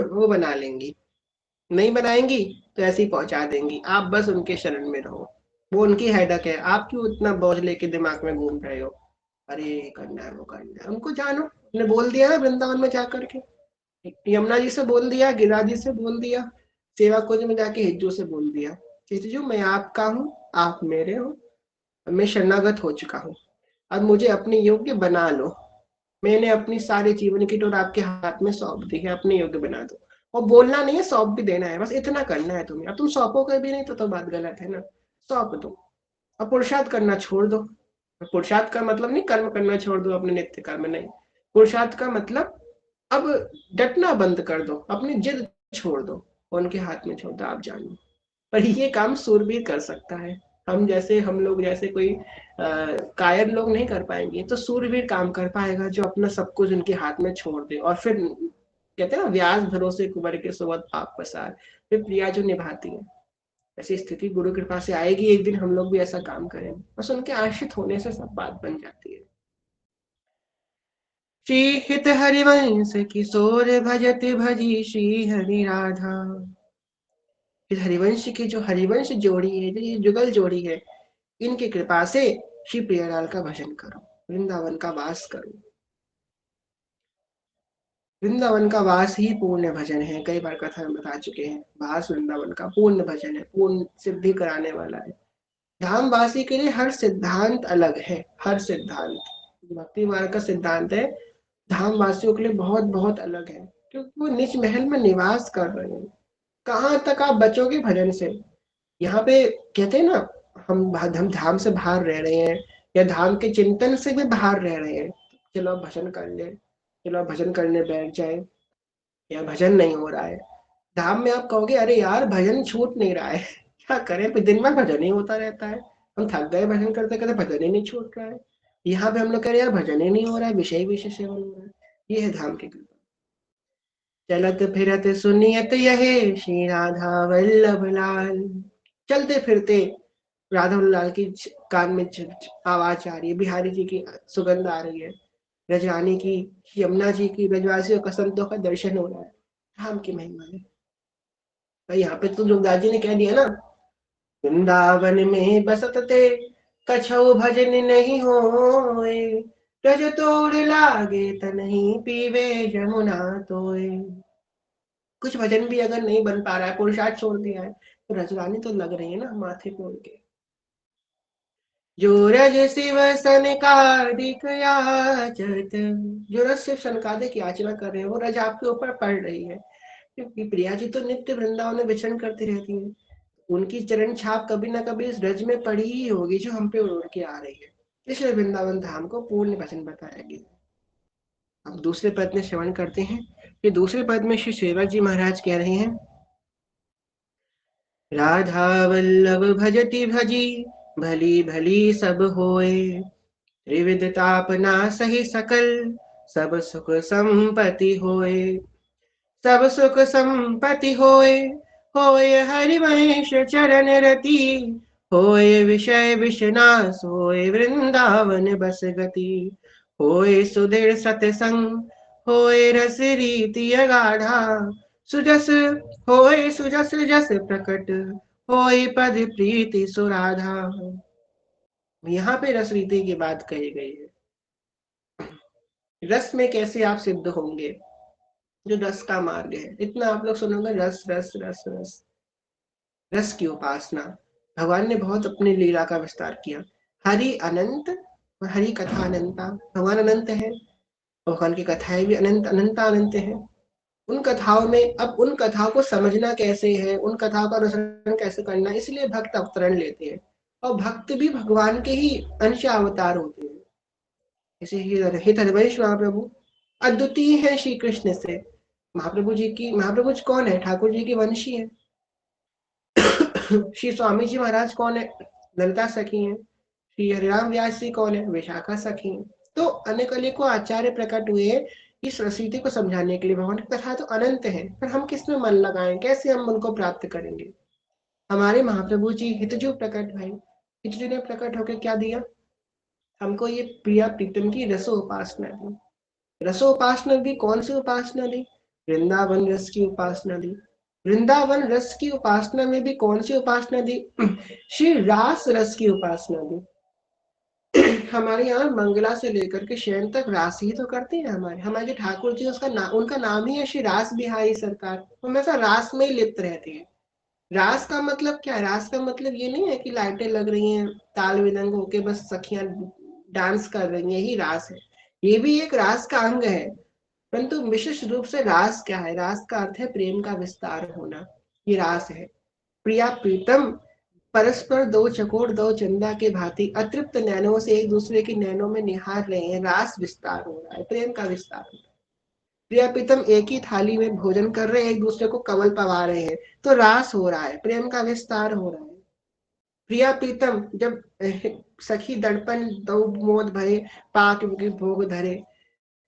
वो बना लेंगी, नहीं बनाएंगी तो ऐसे ही पहुंचा देंगी। आप बस उनके शरण में रहो, वो उनकी हेडक है। आप क्यों इतना बोझ लेके दिमाग में घूम रहे हो? अरे करना है वो करना है, उनको जानो। ने बोल दिया ना वृंदावन में जाकर के, यमुना जी से बोल दिया, गिरिराज जी से बोल दिया, सेवा कुंज में जाके हिज्जू से बोल दिया, हिज्जू मैं आपका हूँ, आप मेरे हो, मैं शरणागत हो चुका हूँ, अब मुझे अपने योग्य बना लो। मैंने अपनी सारी जीवन की टोर आपके हाथ में सौंप दी है, अपने योग्य बना दो। और बोलना नहीं है, सौंप भी देना है, बस इतना करना है तुम्हें। अब तुम सौंपोगे भी नहीं तो बात गलत है ना। सौंप दो, अब पुरुषार्थ करना छोड़ दो। पुरुषार्थ का मतलब नहीं कर्म करना छोड़ दो, अपने नित्य कर्म नहीं। पुरुषार्थ का मतलब अब डटना बंद कर दो, अपनी जिद छोड़ दो, उनके हाथ में छोड़ दो, आप जानो। पर ये काम सूरवीर कर सकता है। हम लोग जैसे कोई कायर लोग नहीं कर पाएंगे, तो सूरवीर काम कर पाएगा, जो अपना सब कुछ उनके हाथ में छोड़ दे। और फिर कहते हैं ना, व्यास भरोसे कुंवर के सोवत पाप पसार, फिर प्रिया जो निभाती है। ऐसी स्थिति गुरु कृपा से आएगी, एक दिन हम लोग भी ऐसा काम करेंगे। बस उनके आश्रित होने से सब बात बन जाती है। श्री हित हरिवंश किशोर भजत भजी श्री हरि राधा। इस हरिवंश की जो हरिवंश जोड़ी है, जो ये जुगल जोड़ी है, इनकी कृपा से श्री प्रियलाल का भजन करो, वृंदावन का वास करो। वृंदावन का वास ही पूर्ण भजन है। कई बार कथा में बता चुके हैं, वास वृंदावन का पूर्ण भजन है, पूर्ण सिद्धि कराने वाला है। धामवासी के लिए हर सिद्धांत अलग है, हर सिद्धांत भक्ति मार्ग का सिद्धांत है, धाम वासियों के लिए बहुत बहुत अलग है। क्योंकि वो निज महल में निवास कर रहे हैं। कहाँ तक आप बचोगे भजन से? यहाँ पे कहते हैं ना, हम धाम से बाहर रह रहे हैं या धाम के चिंतन से भी बाहर रह रहे हैं, चलो अब भजन कर ले, चलो अब भजन करने बैठ जाए, या भजन नहीं हो रहा है धाम में, आप कहोगे अरे यार भजन छूट नहीं रहा है क्या करें, फिर दिन भर भजन ही होता रहता है, हम थक गए भजन करते करते, भजन ही नहीं छूट रहा है। यहाँ पे हम लोग कह रहे हैं यार भजन ही नहीं हो रहा है, विषय विषय सेवन हो रहा है। ये है धाम की कृपा। चलत फिरत सुनियत यहे श्री राधा वल्लभ लाल। चलते फिरते राधा लाल की कान में आवाज आ रही है, बिहारी जी की सुगंध आ रही है, रजरानी की, यमुना जी की, ब्रजवासियों का, संतों का दर्शन हो रहा है। धाम की महिमा है भाई। यहाँ पे तो जोगदास जी ने कह दिया ना, वृंदावन में बसत थे, कछऊ भजन नहीं होए, रज तोड़ लागे तनहि पीवे जमुना तोए। कुछ भजन भी अगर नहीं बन पा रहा है, पुरुषार्थ छोड़ दिया है, तो रजवानी तो लग रही है ना माथे पे उनके। जो रज शिव सनकादिक याचत, जो रज शिव सनकादिक याचना कर रहे हैं, वो रज आपके ऊपर पड़ रही है, क्योंकि प्रिया जी तो नित्य वृंदावन में विचरण करती रहती हैं, उनकी चरण छाप कभी ना कभी इस रज में पड़ी ही होगी जो हम पे उड़ के आ रही है। इसलिए वृंदावन धाम को पूर्ण वचन बताया गया। अब दूसरे पद में श्रवण करते हैं। ये दूसरे पद में श्री सेवक जी महाराज कह रहे हैं, राधा वल्लभ भजति भजी, भली भली सब होए, त्रिविध तापना सही सकल, सब सुख संपत्ति होए। सब सुख संपत्ति होए, होए हरिवंश चरण रति, होए विषय विषनाश, होए वृंदावन बस गति, होए सुधीर सतसंग, होए रस रीति अगाढ़ा, सुजस होए सुजस जस प्रकट, होए पद प्रीति सुराधा। यहाँ पे रस रीति की बात कही गई है। रस में कैसे आप सिद्ध होंगे, जो रस का मार्ग है, इतना आप लोग सुनोगे, रस रस रस रस, रस की उपासना। भगवान ने बहुत अपनी लीला का विस्तार किया। हरि अनंत और हरि कथा अनंता। भगवान अनंत है, भगवान की कथाएं भी अनंत अनंता अनंत है। उन कथाओं में, अब उन कथाओं को समझना कैसे है, उन कथाओं का अनुसरण कैसे करना, इसलिए भक्त अवतरण लेते हैं, और भक्त भी भगवान के ही अंश अवतार होते हैं। इसे हित हरिवंश महाप्रभु अद्वितीय है श्री कृष्ण से। महाप्रभु जी की, महाप्रभु जी कौन है? ठाकुर जी की वंशी है। श्री स्वामी जी महाराज कौन है? ललिता सखी हैं। श्री हरिराम व्यास जी कौन है? विशाखा सखी हैं। तो अनेक अनेकों आचार्य प्रकट हुए इस रसीति को समझाने के लिए। भगवान की कथा तो अनंत है, पर हम किस में मन लगाएं, कैसे हम उनको प्राप्त करेंगे? हमारे महाप्रभु जी हितजू प्रकट भाई, हितजू ने प्रकट होकर क्या दिया हमको? ये प्रिया प्रीतम की रसो उपासना दी। रसो उपासना दी, कौन सी उपासना दी? वृंदावन रस की उपासना दी। वृंदावन रस की उपासना में भी कौन सी उपासना दी? श्री रास रस की उपासना दी। हमारे यहाँ मंगला से लेकर के शयन तक रास ही तो करते हैं। हमारे हमारे ठाकुर जी, उनका नाम ही है श्री रास बिहारी सरकार, हमेशा रास में ही लिप्त रहते हैं। रास का मतलब क्या है? रास का मतलब ये नहीं है कि लाइटें लग रही हैं, ताल विलंग होके बस सखियां डांस कर रही हैं, यही रास है। ये भी एक रास का अंग है, परंतु विशिष्ट रूप से रास क्या है? रास का अर्थ है प्रेम का विस्तार होना, ये रास है। प्रिया प्रीतम परस्पर दो चकोर दो चंदा के भांति अतृप्त नैनों से एक दूसरे की नैनों में निहार रहे हैं, रास विस्तार हो रहा है, प्रेम का विस्तार हो रहा है। प्रिया प्रीतम एक ही थाली में भोजन कर रहे हैं, एक दूसरे को कवल पवा रहे हैं, तो रास हो रहा है, प्रेम का विस्तार हो रहा है। प्रिया प्रीतम जब सखी दर्पण दो मोद भरे, पाक भोग धरे,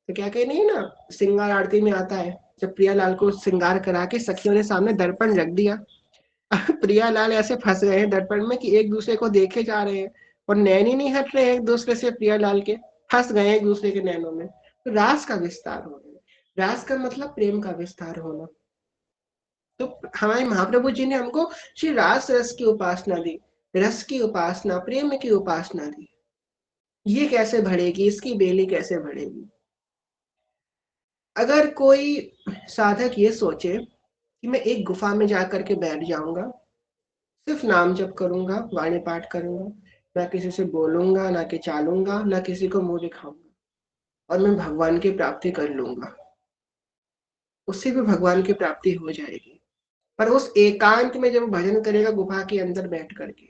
तो क्या कहे नहीं ना, श्रृंगार आरती में आता है, जब प्रियालाल को श्रृंगार करा के सखियों ने सामने दर्पण रख दिया, प्रियालाल ऐसे फंस गए हैं दर्पण में कि एक दूसरे को देखे जा रहे हैं, और नैन ही नहीं हट रहे हैं एक दूसरे से, प्रियालाल के फंस गए एक दूसरे के नैनों में। तो रास का विस्तार हो रहा है। रास का मतलब प्रेम का विस्तार होना। तो हमारे महाप्रभु जी ने हमको श्री रास रस की उपासना दी, रस की उपासना, प्रेम की उपासना दी। ये कैसे बढ़ेगी, इसकी बेली कैसे बढ़ेगी? अगर कोई साधक ये सोचे कि मैं एक गुफा में जाकर के बैठ जाऊंगा, सिर्फ नाम जप करूंगा, वाणी पाठ करूंगा, ना किसी से बोलूंगा, ना कि चालूंगा, ना किसी को मुंह दिखाऊंगा, और मैं भगवान की प्राप्ति कर लूंगा, उससे भी भगवान की प्राप्ति हो जाएगी। पर उस एकांत में जब भजन करेगा गुफा के अंदर बैठ करके,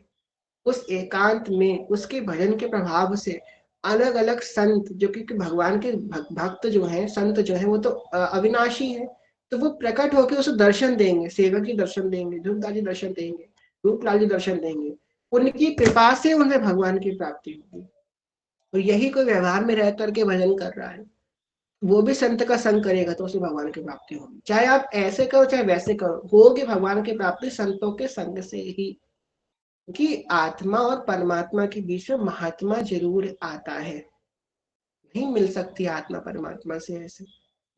उस एकांत में उसके भजन के प्रभाव से अलग अलग संत, जो कि भगवान के भक्त जो हैं, संत जो हैं, वो तो अविनाशी है, तो वो प्रकट होकर उसे दर्शन देंगे, सेवक जी दर्शन देंगे, ध्रुवदास जी दर्शन देंगे, रूपलाल जी दर्शन देंगे। उनकी कृपा से उन्हें भगवान की प्राप्ति होगी। और यही कोई व्यवहार में रह करके भजन कर रहा है, वो भी संत का संग करेगा तो उसे भगवान की प्राप्ति होगी। चाहे आप ऐसे करो चाहे वैसे करो, होगी भगवान की प्राप्ति संतों के संग से ही। कि आत्मा और परमात्मा के बीच में महात्मा जरूर आता है, नहीं मिल सकती आत्मा परमात्मा से ऐसे।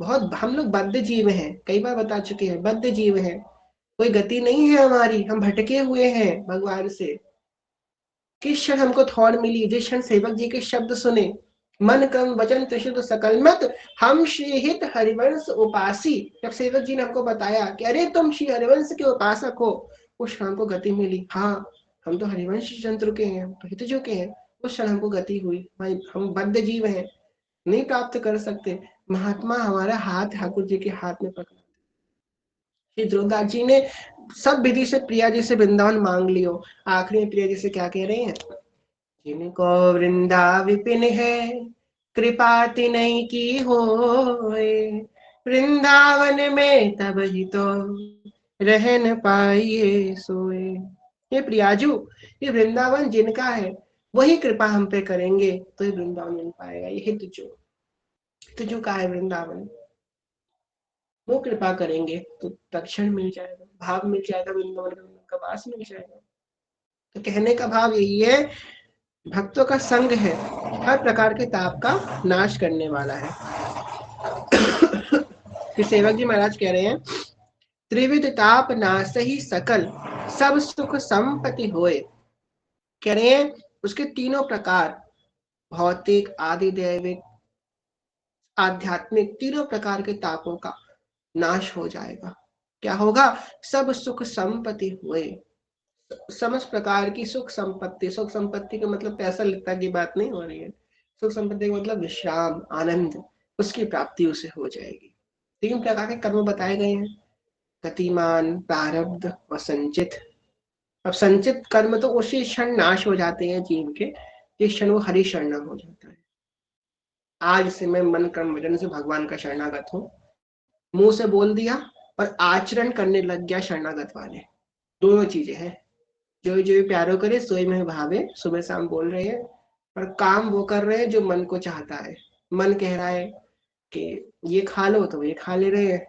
बहुत हम लोग बद्ध जीव हैं, कई बार बता चुके हैं, बद्ध जीव हैं, कोई गति नहीं है हमारी, हम भटके हुए हैं भगवान से। किस क्षण हमको थॉट मिली, जिस क्षण सेवक जी के शब्द सुने, मन कर्म वचन त्रिशुद्ध सकल मत हम श्री हित हरिवंश उपासी, जब सेवक जी ने हमको बताया कि अरे तुम श्री हरिवंश के उपासक हो, उस क्षण हमको गति मिली। हाँ, हम तो हरिवंश जन चुके हैं, हम तो हित चुके हैं, उस क्षण हमको गति हुई। भाई हम बद्ध जीव हैं, नहीं प्राप्त कर सकते। महात्मा हमारा हाथ ठाकुर जी के हाथ में पकड़ा। श्री ध्रुवदास जी ने सब विधि से प्रिया जी से वृंदावन मांग लियो, आखिरी में प्रिया जी से क्या कह रहे हैं, जिनको वृंदा विपिन है कृपा तिनहि की होए, वृंदावन में तब ही तो रह न पाइए सोए। ये प्रियाजू, ये वृंदावन जिनका है वही कृपा हम पे करेंगे तो ये वृंदावन मिल पाएगा। ये हितजू, हितजू का है वृंदावन, वो कृपा करेंगे तो दक्षिण मिल जाएगा, भाव मिल जाएगा, वृंदावन का वास मिल जाएगा। तो कहने का भाव यही है, भक्तों का संग है हर प्रकार के ताप का नाश करने वाला है। फिर सेवक जी महाराज कह रहे हैं, त्रिविध ताप नासहि सकल सब सुख संपत्ति होए। कह रहे हैं उसके तीनों प्रकार, भौतिक आदि दैविक आध्यात्मिक, तीनों प्रकार के तापों का नाश हो जाएगा। क्या होगा, सब सुख संपत्ति हुए, समस्त प्रकार की सुख संपत्ति। सुख संपत्ति का मतलब पैसा लिखता की बात नहीं हो रही है, सुख संपत्ति का मतलब विश्राम आनंद, उसकी प्राप्ति उसे हो जाएगी। तीन प्रकार के कर्म बताए गए हैं, गतिमान, प्रारब्ध और संचित। अब संचित कर्म तो उसी क्षण नाश हो जाते हैं जीव के, जिस क्षण वो हरि शरणम हो जाता है। आज से मैं मन कर्म वचन से भगवान का शरणागत हूँ, मुंह से बोल दिया और आचरण करने लग गया शरणागत वाले, दोनों चीजें हैं। जो जो प्यारो करे सोई में भावे, सुबह शाम बोल रहे हैं, पर काम वो कर रहे हैं जो मन को चाहता है। मन कह रहा है कि ये खा लो तो ये खा ले रहे हैं,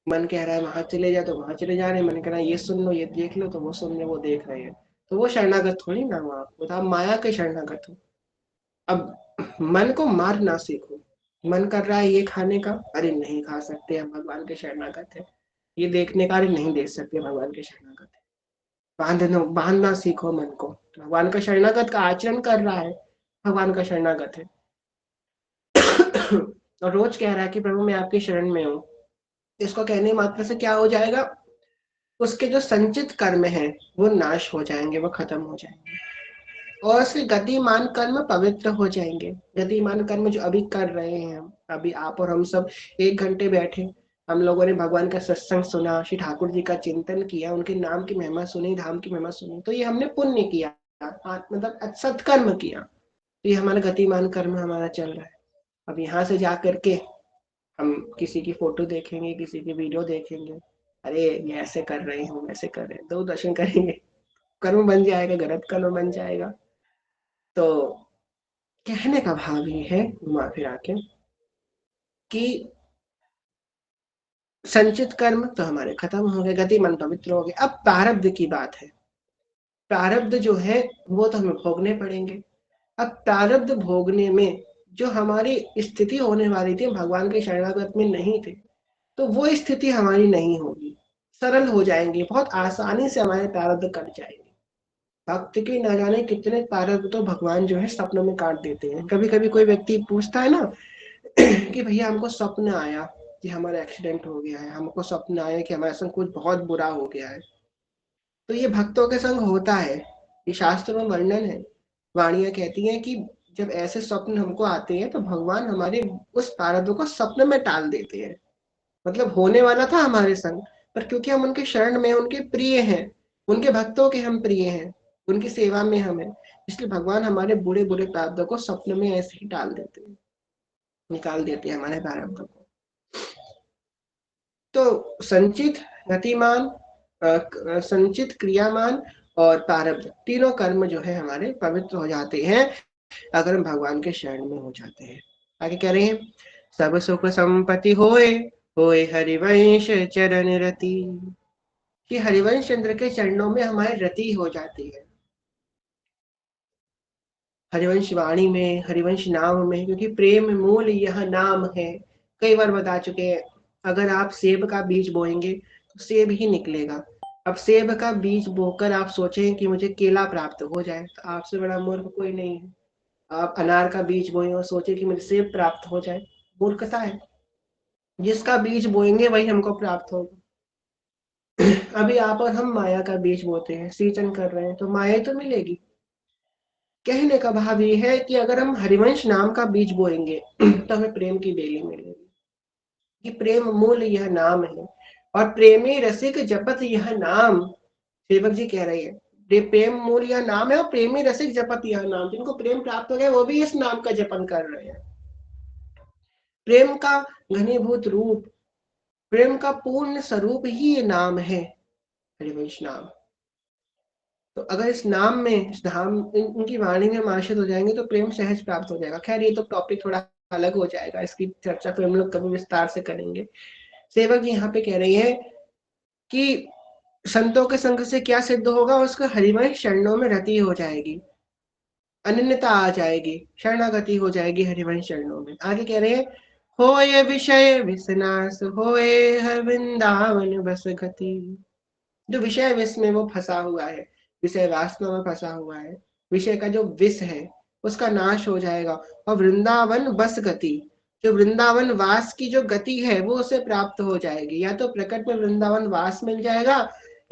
मन कह रहा है वहां चले जाओ तो वहां चले जा रहे हैं, मन कह रहा है ये सुन लो ये देख लो तो वो सुन लो वो देख रहे हैं। तो वो शरणागत थोड़ी ना हुआ, वो तो आप माया के शरणागत हो। अब मन को मार ना सीखो, मन कर रहा है ये खाने का, अरे नहीं खा सकते, हम भगवान के शरणागत है। ये देखने का, अरे नहीं देख सकते, भगवान के शरणागत है। बांधना सीखो मन को, भगवान का शरणागत का आचरण कर रहा है, भगवान का शरणागत है। और रोज कह रहा है कि प्रभु मैं आपके शरण में हूँ, इसको कहने मात्र से क्या हो जाएगा, उसके जो संचित कर्म है वो नाश हो जाएंगे, वो खत्म हो जाएंगे, और उसके गतिमान कर्म पवित्र हो जाएंगे। गतिमान कर्म जो अभी कर रहे हैं हम, अभी आप और हम सब 1 घंटे बैठे, हम लोगों ने भगवान का सत्संग सुना, श्री ठाकुर जी का चिंतन किया, उनके नाम की महिमा सुनी, धाम की महिमा सुनी, तो ये हमने पुण्य किया, मतलब सत्कर्म किया। तो ये हमारा गतिमान कर्म हमारा चल रहा है। अब यहाँ से जा करके हम किसी की फोटो देखेंगे, किसी की वीडियो देखेंगे, अरे ये ऐसे कर रहे हैं, हम ऐसे कर रहे हैं, दो दर्शन करेंगे, कर्म बन जाएगा, गलत कर्म बन जाएगा। तो कहने का भाव ये है घुमा फिरा के कि संचित कर्म तो हमारे खत्म हो गए, गति मन पवित्र हो गए। अब प्रारब्ध की बात है, प्रारब्ध जो है वो तो हमें भोगने पड़ेंगे। अब प्रारब्ध भोगने में जो हमारी स्थिति होने वाली थी, भगवान के शरणागत में नहीं थे, तो वो स्थिति हमारी नहीं होगी, सरल हो जाएंगे, बहुत आसानी से हमारे प्रारब्ध कट जाएंगे। भक्त के न जाने कितने प्रारब्ध तो भगवान जो है सपनों में काट देते हैं। कभी कभी कोई व्यक्ति पूछता है ना कि भैया हमको स्वप्न आया कि हमारा एक्सीडेंट हो गया है, हमको स्वप्न आया कि हमारे संग कुछ बहुत बुरा हो गया है, तो ये भक्तों के संग होता है, ये शास्त्र में वर्णन है। वाणियां कहती हैं कि जब ऐसे स्वप्न हमको आते हैं तो भगवान हमारे उस प्रारब्ध को स्वप्न में टाल देते हैं। मतलब होने वाला था हमारे संग, पर क्योंकि हम उनके शरण में, उनके प्रिय हैं, उनके भक्तों के हम प्रिय हैं, उनकी सेवा में हम हैं, इसलिए भगवान हमारे बुरे बुरे प्रारब्धों को स्वप्न में ऐसे ही टाल देते हैं, निकाल देते हैं हमारे प्रारब्धों को। तो संचित, गतिमान, संचित, क्रियामान और प्रारब्ध, तीनों कर्म जो है हमारे पवित्र हो जाते हैं अगर हम भगवान के शरण में हो जाते हैं। आगे कह रहे हैं, सब सुख संपत्ति होए, होए हरिवंश चरण रति, कि हरिवंश चंद्र के चरणों में हमारी रति हो जाती है, हरिवंश वाणी में, हरिवंश नाम में, क्योंकि प्रेम मूल यह नाम है। कई बार बता चुके हैं, अगर आप सेब का बीज बोएंगे तो सेब ही निकलेगा। अब सेब का बीज बोकर आप सोचें कि मुझे केला प्राप्त हो जाए, तो आपसे बड़ा मूर्ख कोई नहीं है। आप अनार का बीज बोए और सोचे कि मुझे सेब प्राप्त हो जाए, मूर्खता है। जिसका बीज बोएंगे वही हमको प्राप्त होगा। अभी आप और हम माया का बीज बोते हैं, सिंचन कर रहे हैं, तो माया तो मिलेगी। कहने का भाव ये है कि अगर हम हरिवंश नाम का बीज बोएंगे तो हमें प्रेम की बेली मिलेगी, कि प्रेम मूल यह नाम है, और प्रेमी रसिक जपत यह नाम। सेवक जी कह रहे हैं, प्रेम मूल यह नाम है और प्रेमी रसिक जपत यह नाम, जिनको प्रेम प्राप्त हो गया वो भी इस नाम का जपन कर रहे हैं। प्रेम का घनीभूत रूप, प्रेम का पूर्ण स्वरूप ही ये नाम है, हरिवंश नाम। तो अगर इस नाम में, इस धाम, इनकी वाणी में हम आश्रित हो जाएंगे तो प्रेम सहज प्राप्त हो जाएगा। खैर ये तो टॉपिक थोड़ा अलग हो जाएगा, इसकी चर्चा फिर हम लोग कभी विस्तार से करेंगे। सेवक जी यहाँ पे कह रही है कि संतों के संग से क्या सिद्ध होगा, उसका हरिवंश चरणों में रति हो जाएगी, अनन्यता आ जाएगी, शरणागति हो जाएगी हरिवंश चरणों में। आगे कह रहे हैं, होए विषय विसनाश, होए हर वृंदावन बस गति। जो विषय विष में वो फंसा हुआ है, विषय वासना में फंसा हुआ है, विषय का जो विष है उसका नाश हो जाएगा, और वृंदावन बस गति, जो वृंदावन वास की जो गति है वो उसे प्राप्त हो जाएगी। या तो प्रकट में वृंदावन वास मिल जाएगा,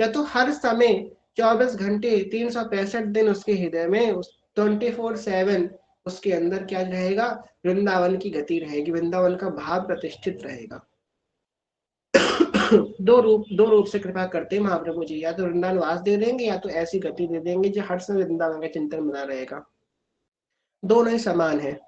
या तो हर समय 24 घंटे 365 दिन उसके हृदय में 24/7 उसके अंदर क्या रहेगा, वृंदावन की गति रहेगी, वृंदावन का भाव प्रतिष्ठित रहेगा। दो रूप से कृपा करते हैं महाप्रभु जी, या तो वृंदावन वास दे देंगे या तो ऐसी गति दे देंगे जो हर समय वृंदावन का चिंतन बना रहेगा। दोनों ही समान है।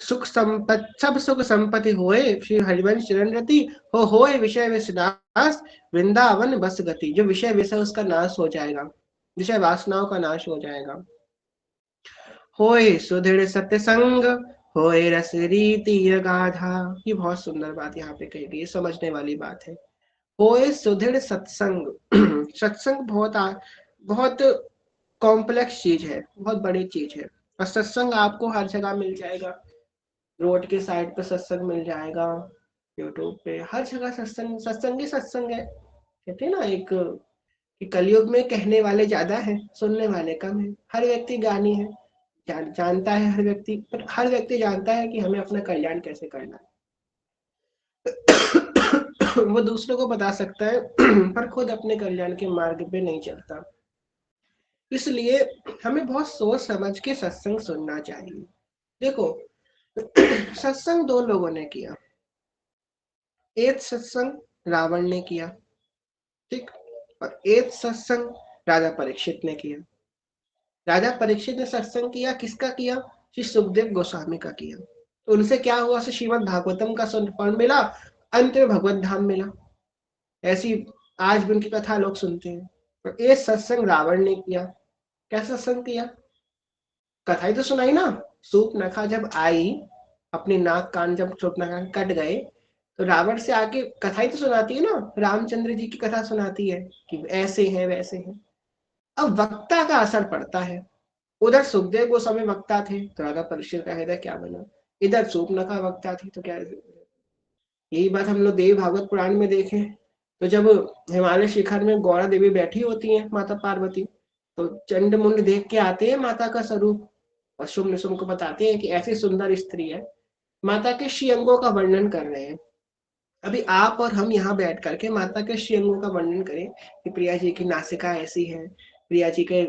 सुख संपत्ति, सब सुख संपत्ति होए श्री हरिवंश चरण रति, हो होए विषय विनाश, वृंदावन बस गति। जो विषय विषय उसका नाश हो जाएगा, विषय वासनाओं का नाश हो जाएगा। होए सुदृढ़ सत्संग, होए रस रीति गाधा। ये बहुत सुंदर बात यहाँ पे कही गई, समझने वाली बात है। होए सुदृढ़ सत्संग। सत्संग बहुत कॉम्प्लेक्स चीज है, बहुत बड़ी चीज है, और सत्संग आपको हर जगह मिल जाएगा। रोड के साइड पे सत्संग मिल जाएगा, यूट्यूब पे हर जगह सत्संग, सत्संग ही सत्संग है। कहते हैं ना एक, कि कलयुग में कहने वाले ज्यादा हैं, सुनने वाले कम हैं। हर व्यक्ति ज्ञानी है, जानता है हर व्यक्ति, पर हर व्यक्ति जानता है कि हमें अपना कल्याण कैसे करना है। वो दूसरों को बता सकता है पर खुद अपने कल्याण के मार्ग पे नहीं चलता। इसलिए हमें बहुत सोच समझ के सत्संग सुनना चाहिए। देखो, सत्संग दो लोगों ने किया। एक सत्संग रावण ने किया, ठीक, और एक सत्संग राजा परीक्षित ने किया। राजा परीक्षित ने सत्संग किया, किसका किया, श्री सुखदेव गोस्वामी का किया। तो उनसे क्या हुआ, से श्रीमद भागवतम का फल मिला, अंत में भगवत धाम मिला। ऐसी आज भी उनकी कथा लोग सुनते हैं। और एक सत्संग रावण ने किया। क्या सत्संग किया, कथा ही तो सुनाई ना। सूर्पनखा जब आई, अपने नाक कान जब सूर्पनखा कट गए, तो रावण से आके कथा ही तो सुनाती है ना, रामचंद्र जी की कथा सुनाती है कि ऐसे हैं वैसे हैं। अब वक्ता का असर पड़ता है। उधर सुखदेव गोस्वामी वक्ता थे तो राजा परीक्षित का हृदय क्या बना, इधर सूर्पनखा वक्ता थी तो क्या। यही बात हम लोग देवी भागवत पुराण में देखें, तो जब हिमालय शिखर में गौरा देवी बैठी होती है, माता पार्वती, तो चंड मुंड देख के आते हैं माता का स्वरूप, और शुभ निशुभ को बताते हैं कि ऐसी सुंदर स्त्री है। माता के श्री अंगों का वर्णन कर रहे हैं। अभी आप और हम यहाँ बैठ करके माता के श्री अंगों का वर्णन करें कि प्रिया जी की नासिका ऐसी है, प्रिया जी के,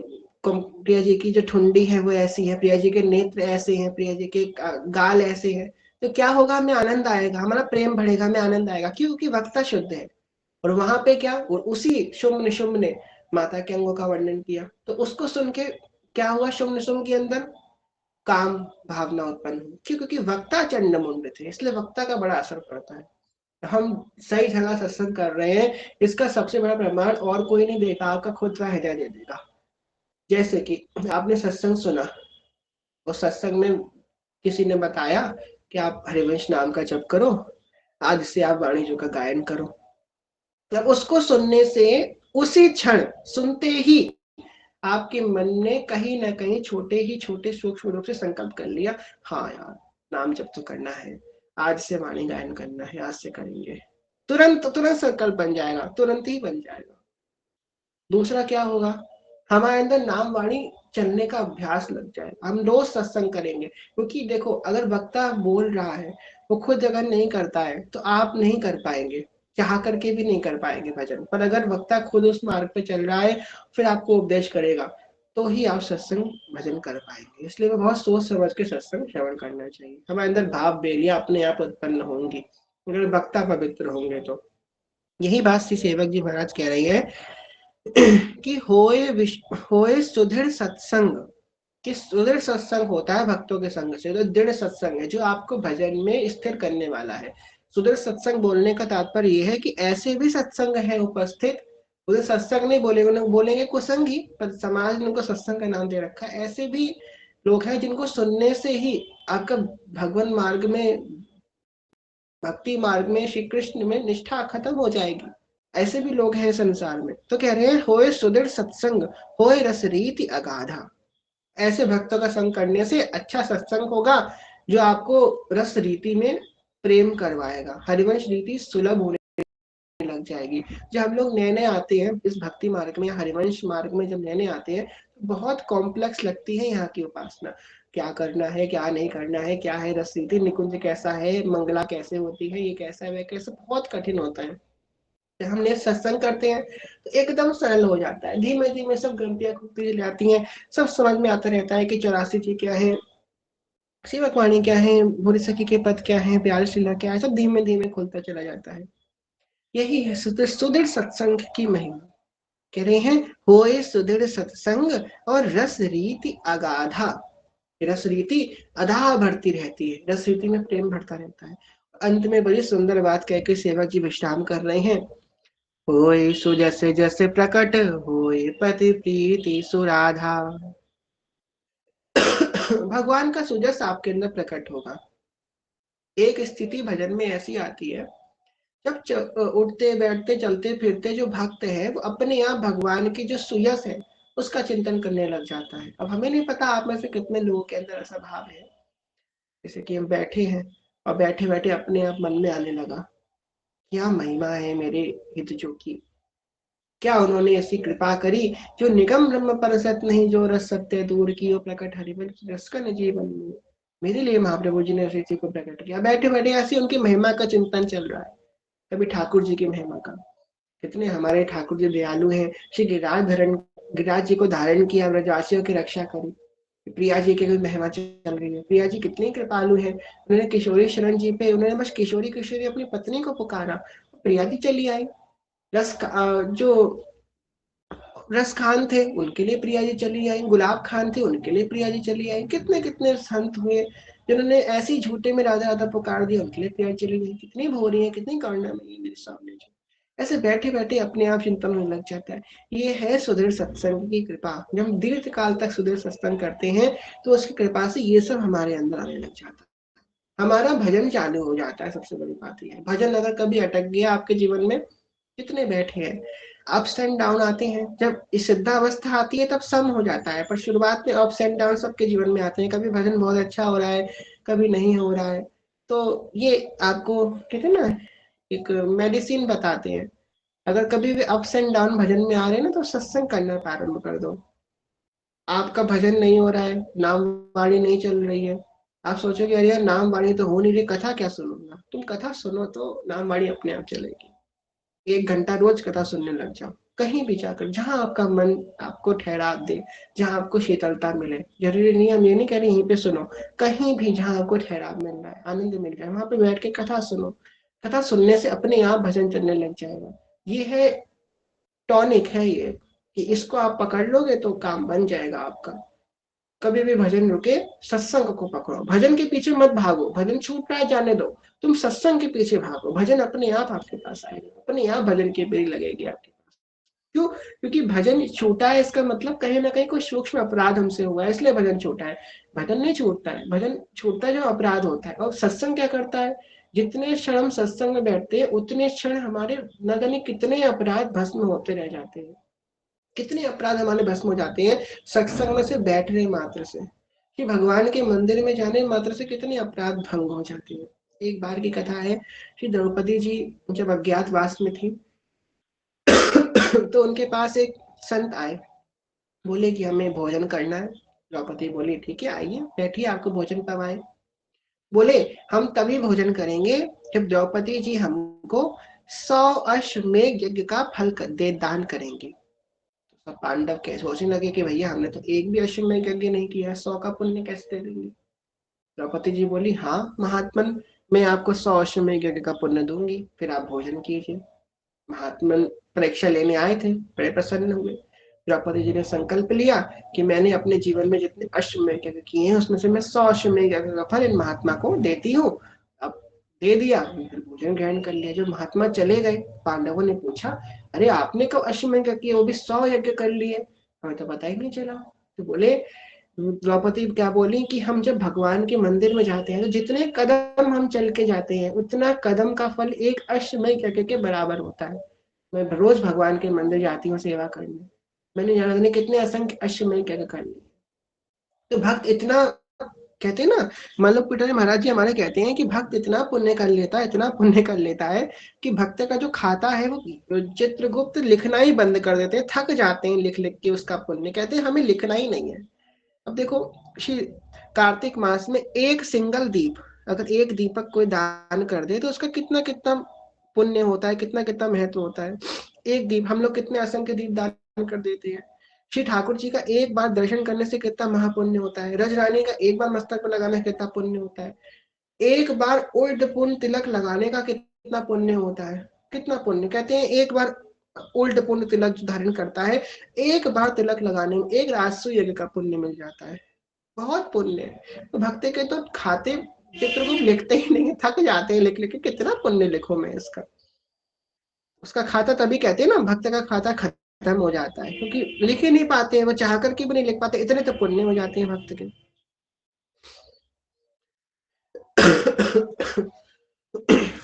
प्रिया जी की जो ठुंडी है वो ऐसी है, प्रिया जी के नेत्र ऐसे हैं, प्रिया जी के गाल ऐसे हैं, तो क्या होगा, हमें आनंद आएगा, हमारा प्रेम बढ़ेगा, हमें आनंद आएगा, क्योंकि वक्ता शुद्ध है। और वहां पे क्या, और उसी शुम्भ निशुम्भ ने माता के अंगों का वर्णन किया, तो उसको सुन के क्या हुआ, शुम्भ निशुम्भ के अंदर काम भावना उत्पन्न हुई, क्योंकि वक्ता चंड मुंड थे, इसलिए वक्ता का बड़ा असर पड़ता है। हम सही जगह सत्संग कर रहे हैं, इसका सबसे बड़ा प्रमाण और कोई नहीं देगा, आपका खुद का हृदय दे देगा। जैसे कि आपने सत्संग सुना, और सत्संग में किसी ने बताया कि आप हरिवंश नाम का जप करो, आज से आप वाणी जी का गायन करो, तब उसको सुनने से उसी क्षण सुनते ही आपके मन ने कहीं ना कहीं छोटे ही छोटे सूक्ष्म रूप से संकल्प कर लिया, हाँ यार नाम जप तो करना है, आज से वाणी गायन करना है, आज से करेंगे। तुरंत तुरंत संकल्प बन जाएगा, तुरंत ही बन जाएगा। दूसरा क्या होगा, हमारे अंदर नाम वाणी चलने का अभ्यास लग जाएगा, हम रोज सत्संग करेंगे, क्योंकि देखो अगर वक्ता बोल रहा है, वो खुद अगर नहीं करता है तो आप नहीं कर पाएंगे, चाह करके भी नहीं कर पाएंगे भजन। पर अगर वक्ता खुद उस मार्ग पे चल रहा है, फिर आपको उपदेश करेगा, तो ही आप सत्संग भजन कर पाएंगे। इसलिए वो बहुत सोच समझ के सत्संग श्रवण करना चाहिए, हमारे अंदर भाव बेरिया अपने आप उत्पन्न होंगी अगर वक्ता पवित्र होंगे तो। यही बात श्री सेवक जी महाराज कह रही है कि होए सुदृढ़ सत्संग, कि सुदृढ़ सत्संग होता है भक्तों के संग से, तो दृढ़ सत्संग है जो आपको भजन में स्थिर करने वाला है। सुदृढ़ सत्संग बोलने का तात्पर्य यह है कि ऐसे भी सत्संग है उपस्थित, उन्हें सत्संग नहीं बोलेंगे, उन्हें बोलेंगे कुसंगी, पर समाज ने उनको सत्संग का नाम दे रखा है। ऐसे भी लोग हैं जिनको सुनने से ही आपका भगवान मार्ग में, भक्ति मार्ग में, श्री कृष्ण में निष्ठा खत्म हो जाएगी। ऐसे भी लोग हैं संसार में। तो कह रहे हैं होए सुदृढ़ सत्संग, होए रस रीति अगाधा, ऐसे भक्तों का संग करने से अच्छा सत्संग होगा जो आपको रस रीति में प्रेम करवाएगा, हरिवंश रीति सुलभ होने लग जाएगी। जब हम लोग नए नए आते हैं इस भक्ति मार्ग में या हरिवंश मार्ग में, जब नए नए आते हैं तो बहुत कॉम्प्लेक्स लगती है यहाँ की उपासना, क्या करना है क्या नहीं करना है, क्या है रस रीति, निकुंज कैसा है, मंगला कैसे होती है, ये कैसा है वह कैसा, बहुत कठिन होता है। जब हम नेक्स्ट सत्संग करते हैं तो एकदम सरल हो जाता है, धीमे धीमे सब ग्रंथियां खुलती चली जाती हैं, सब समझ में आता रहता है कि 84 जी क्या है, सेवक वाणी क्या है, भूरी सखी के पद क्या है, प्यार शीला क्या है, सब धीमे धीमे खुलता चला जाता है। यही है सुदृढ़ सत्संग की महिमा। कह रहे हैं होए सुदृढ़ सत्संग और रस रीति अगाधा, रस रीति अधा बढ़ती रहती है, रस रीति में प्रेम बढ़ता रहता है। अंत में बड़ी सुंदर बात कह के सेवक जी विश्राम कर रहे हैं, होए सो जैसे जैसे प्रकट होए पति प्रीति सुराधा। भगवान का सुजस आपके अंदर प्रकट होगा। एक स्थिति भजन में ऐसी आती है, जब उठते बैठते चलते फिरते जो भक्त है वो अपने आप भगवान की जो सुयस है उसका चिंतन करने लग जाता है। अब हमें नहीं पता आप में से कितने लोगों के अंदर ऐसा भाव है, जैसे कि हम बैठे हैं और बैठे बैठे अपने आप मन में आने लगा, क्या महिमा है मेरे हित जो की, क्या उन्होंने ऐसी कृपा करी, जो निगम ब्रह्म परसत नहीं, जो रस सत्य दूर की, प्रकट हरिवंश रस का जीवन में, मेरे लिए महाप्रभु जी ने उस चीज को प्रकट किया। बैठे बैठे ऐसी उनकी महिमा का चिंतन चल रहा है, कभी ठाकुर जी की महिमा का, कितने हमारे ठाकुर जी दयालु हैं, श्री गिरिराज जी को धारण किया, ब्रजवासियों की रक्षा करी। प्रिया जी की कोई महिमा चल रही है, प्रिया जी कितनी कृपालु है, उन्होंने किशोरी शरण जी पे, उन्होंने बस किशोरी किशोरी अपनी पत्नी को पुकारा, प्रिया जी चली आई। जो रस खान थे उनके लिए प्रिया जी चली आई, गुलाब खान थे उनके लिए प्रिया जी चली आई, कितने कितने संत हुए जिन्होंने ऐसी झूठे में राधा राधा पुकार दिया, उनके लिए प्रिया जी चली गई। कितनी भोरी है, कितनी करुणामयी मेरे सामने जो ऐसे बैठे बैठे अपने आप चिंतन होने लग जाता है। ये है सुदृढ़ सत्संग की कृपा। जब हम दीर्घ काल तक सुदृढ़ सत्संग करते हैं तो उसकी कृपा से ये सब हमारे अंदर आने लग जाता है, हमारा भजन चालू हो जाता है। सबसे बड़ी बात यह है, भजन अगर कभी अटक गया आपके जीवन में, कितने बैठे हैं, अप्स एंड डाउन आते हैं, जब इस सिद्धावस्था आती है तब सम हो जाता है, पर शुरुआत में अप्स एंड डाउन सबके जीवन में आते हैं, कभी भजन बहुत अच्छा हो रहा है, कभी नहीं हो रहा है। तो ये आपको कहते हैं ना, एक मेडिसिन बताते हैं, अगर कभी भी अप्स एंड डाउन भजन में आ रहे हैं ना, तो सत्संग करना प्रारंभ कर दो। आपका भजन नहीं हो रहा है, नाम वाणी नहीं चल रही है, आप सोचोगे अरे यार नाम वाणी तो हो नहीं रही, कथा क्या सुनूंगा, तुम कथा सुनो तो नाम वाणी अपने आप चलेगी। 1 घंटा रोज कथा सुनने लग जाओ, कहीं भी जाकर, जहाँ आपका मन आपको ठहराव दे, जहाँ आपको शीतलता मिले, जरूरी नहीं, हम ये नहीं कह रहे यहीं पे सुनो, कहीं भी जहाँ आपको ठहराव मिल रहा है, आनंद मिल रहा है, वहां पे बैठ के कथा सुनो। कथा सुनने से अपने आप भजन चलने लग जाएगा। ये है टॉनिक है ये, कि इसको आप पकड़ लोगे तो काम बन जाएगा आपका। कभी भी भजन रुके, सत्संग को पकड़ो, भजन के पीछे मत भागो, भजन छूट रहा है जाने दो, तुम सत्संग के पीछे भागो, भजन अपने आप आपके पास आएगा, अपने आप भजन की बेरी लगेगी आपके पास। क्यों? क्योंकि भजन छूटा है, इसका मतलब कहीं ना कहीं कोई सूक्ष्म अपराध हमसे हुआ है, इसलिए भजन छूटा है। भजन नहीं छूटता है, भजन छूटता है जो अपराध होता है। और सत्संग क्या करता है, जितने क्षण हम सत्संग में बैठते हैं उतने क्षण हमारे न जाने कितने अपराध भस्म होते रह जाते हैं, कितने अपराध हमारे भस्म हो जाते हैं सत्संग में से बैठने मात्र से, कि भगवान के मंदिर में जाने मात्र से कितने अपराध भंग हो जाते हैं। एक बार की कथा है, श्री द्रौपदी जी जब अज्ञातवास में थी तो उनके पास एक संत आए, बोले कि हमें भोजन करना है। द्रौपदी बोली ठीक है आइए बैठिए, आपको भोजन करवाए। बोले हम तभी भोजन करेंगे जब द्रौपदी जी हमको 100 अश्वमेध यज्ञ का फल दे दान करेंगे। सब पांडव के सोचने लगे कि भैया हमने तो एक भी अश्वमेध यज्ञ नहीं किया, 100 का पुण्य कैसे दे देंगे। द्रौपदी जी बोली हाँ महात्मन, मैं आपको 100 अश्वमेध यज्ञ का पुण्य दूंगी, फिर आप भोजन कीजिए। महात्मन परीक्षा लेने आए थे, बड़े प्रसन्न हुए। द्रौपदी जी ने संकल्प लिया कि मैंने अपने जीवन में जितने अश्वमेध यज्ञ किए हैं उसमें से मैं 100 अश्वमेध यज्ञ का फल इन महात्मा को देती हूँ। अब दे दिया, फिर भोजन ग्रहण कर लिया। जो महात्मा चले गए, पांडवों ने पूछा अरे आपने कब अश्वमेध यज्ञ किए, वो भी 100 यज्ञ कर लिए, हमें तो पता ही नहीं चला। तो बोले, द्रौपदी क्या बोली कि हम जब भगवान के मंदिर में जाते हैं तो जितने कदम हम चल के जाते हैं उतना कदम का फल एक अश्वमेध यज्ञ के बराबर होता है। मैं रोज भगवान के मंदिर जाती हूँ सेवा करने, मैंने जाने कितने असंख्य अश्वमेध यज्ञ कर लिए। तो भक्त इतना, कहते हैं ना, मतलब पिटारी महाराज जी हमारे कहते हैं कि भक्त इतना पुण्य कर लेता है, इतना पुण्य कर लेता है कि भक्त का जो खाता है वो चित्रगुप्त लिखना ही बंद कर देते हैं, थक जाते हैं लिख लिख के उसका पुण्य, कहते हैं हमें लिखना ही नहीं है। अब देखो, श्री कार्तिक मास में एक सिंगल दीप, अगर एक दीपक कोई दान कर दे तो उसका कितना कितना पुण्य होता है, कितना कितना महत्व होता है। एक दीप, हम लोग कितने असंख्य दीप दान कर देते हैं। श्री ठाकुर जी का एक बार दर्शन करने से कितना महापुण्य होता है, रज रानी का एक बार मस्तक पर लगाने से कितना पुण्य होता है, एक बार उल्ट पुण्य तिलक लगाने का कितना पुण्य होता है, कितना पुण्य। कहते हैं एक बार उल्ट पुण्य तिलक जो धारण करता है, एक बार तिलक लगाने में एक राजसु यज्ञ का पुण्य मिल जाता है, बहुत पुण्य है। तो भक्त के तो खाते चित्रगुप्त लिखते ही नहीं, थक जाते हैं लिख लिख के, कितना पुण्य लिखो मैं इसका। उसका खाता तभी कहते हैं ना, भक्त का खाता खत्म हो जाता है, क्योंकि लिख ही नहीं पाते हैं, वो चाह करके भी नहीं लिख पाते, इतने तो पुण्य हो जाते हैं भक्त के।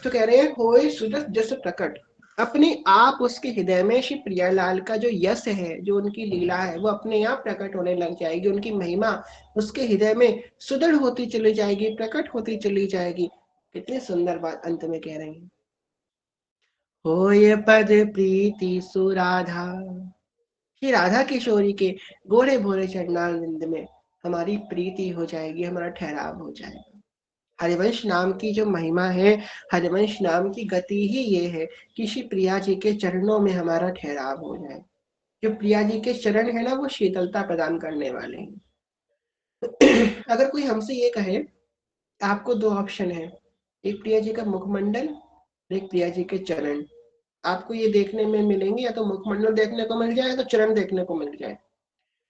तो कह रहे हैं होए सुदस जस प्रकट, अपने आप उसके हृदय में श्री प्रियालाल का जो यश है, जो उनकी लीला है, वो अपने आप प्रकट होने लग जाएगी, उनकी महिमा उसके हृदय में सुदृढ़ होती चली जाएगी, प्रकट होती चली जाएगी। कितनी सुंदर बात अंत में कह रहे हैं, होय पद प्रीति सुराधा, कि राधा किशोरी के गोरे भोरे चरणारविंद में हमारी प्रीति हो जाएगी, हमारा ठहराव हो जाएगा। हरिवंश नाम की जो महिमा है, हरिवंश नाम की गति ही ये है कि श्री प्रिया जी के चरणों में हमारा ठहराव हो जाए। जो प्रिया जी के चरण है ना, वो शीतलता प्रदान करने वाले हैं। अगर कोई हमसे ये कहे, आपको दो ऑप्शन है, एक प्रिया जी का मुखमंडल, एक प्रिया जी के चरण, आपको ये देखने में मिलेंगे, या तो मुखमंडल देखने को मिल जाए या तो चरण देखने को मिल जाए,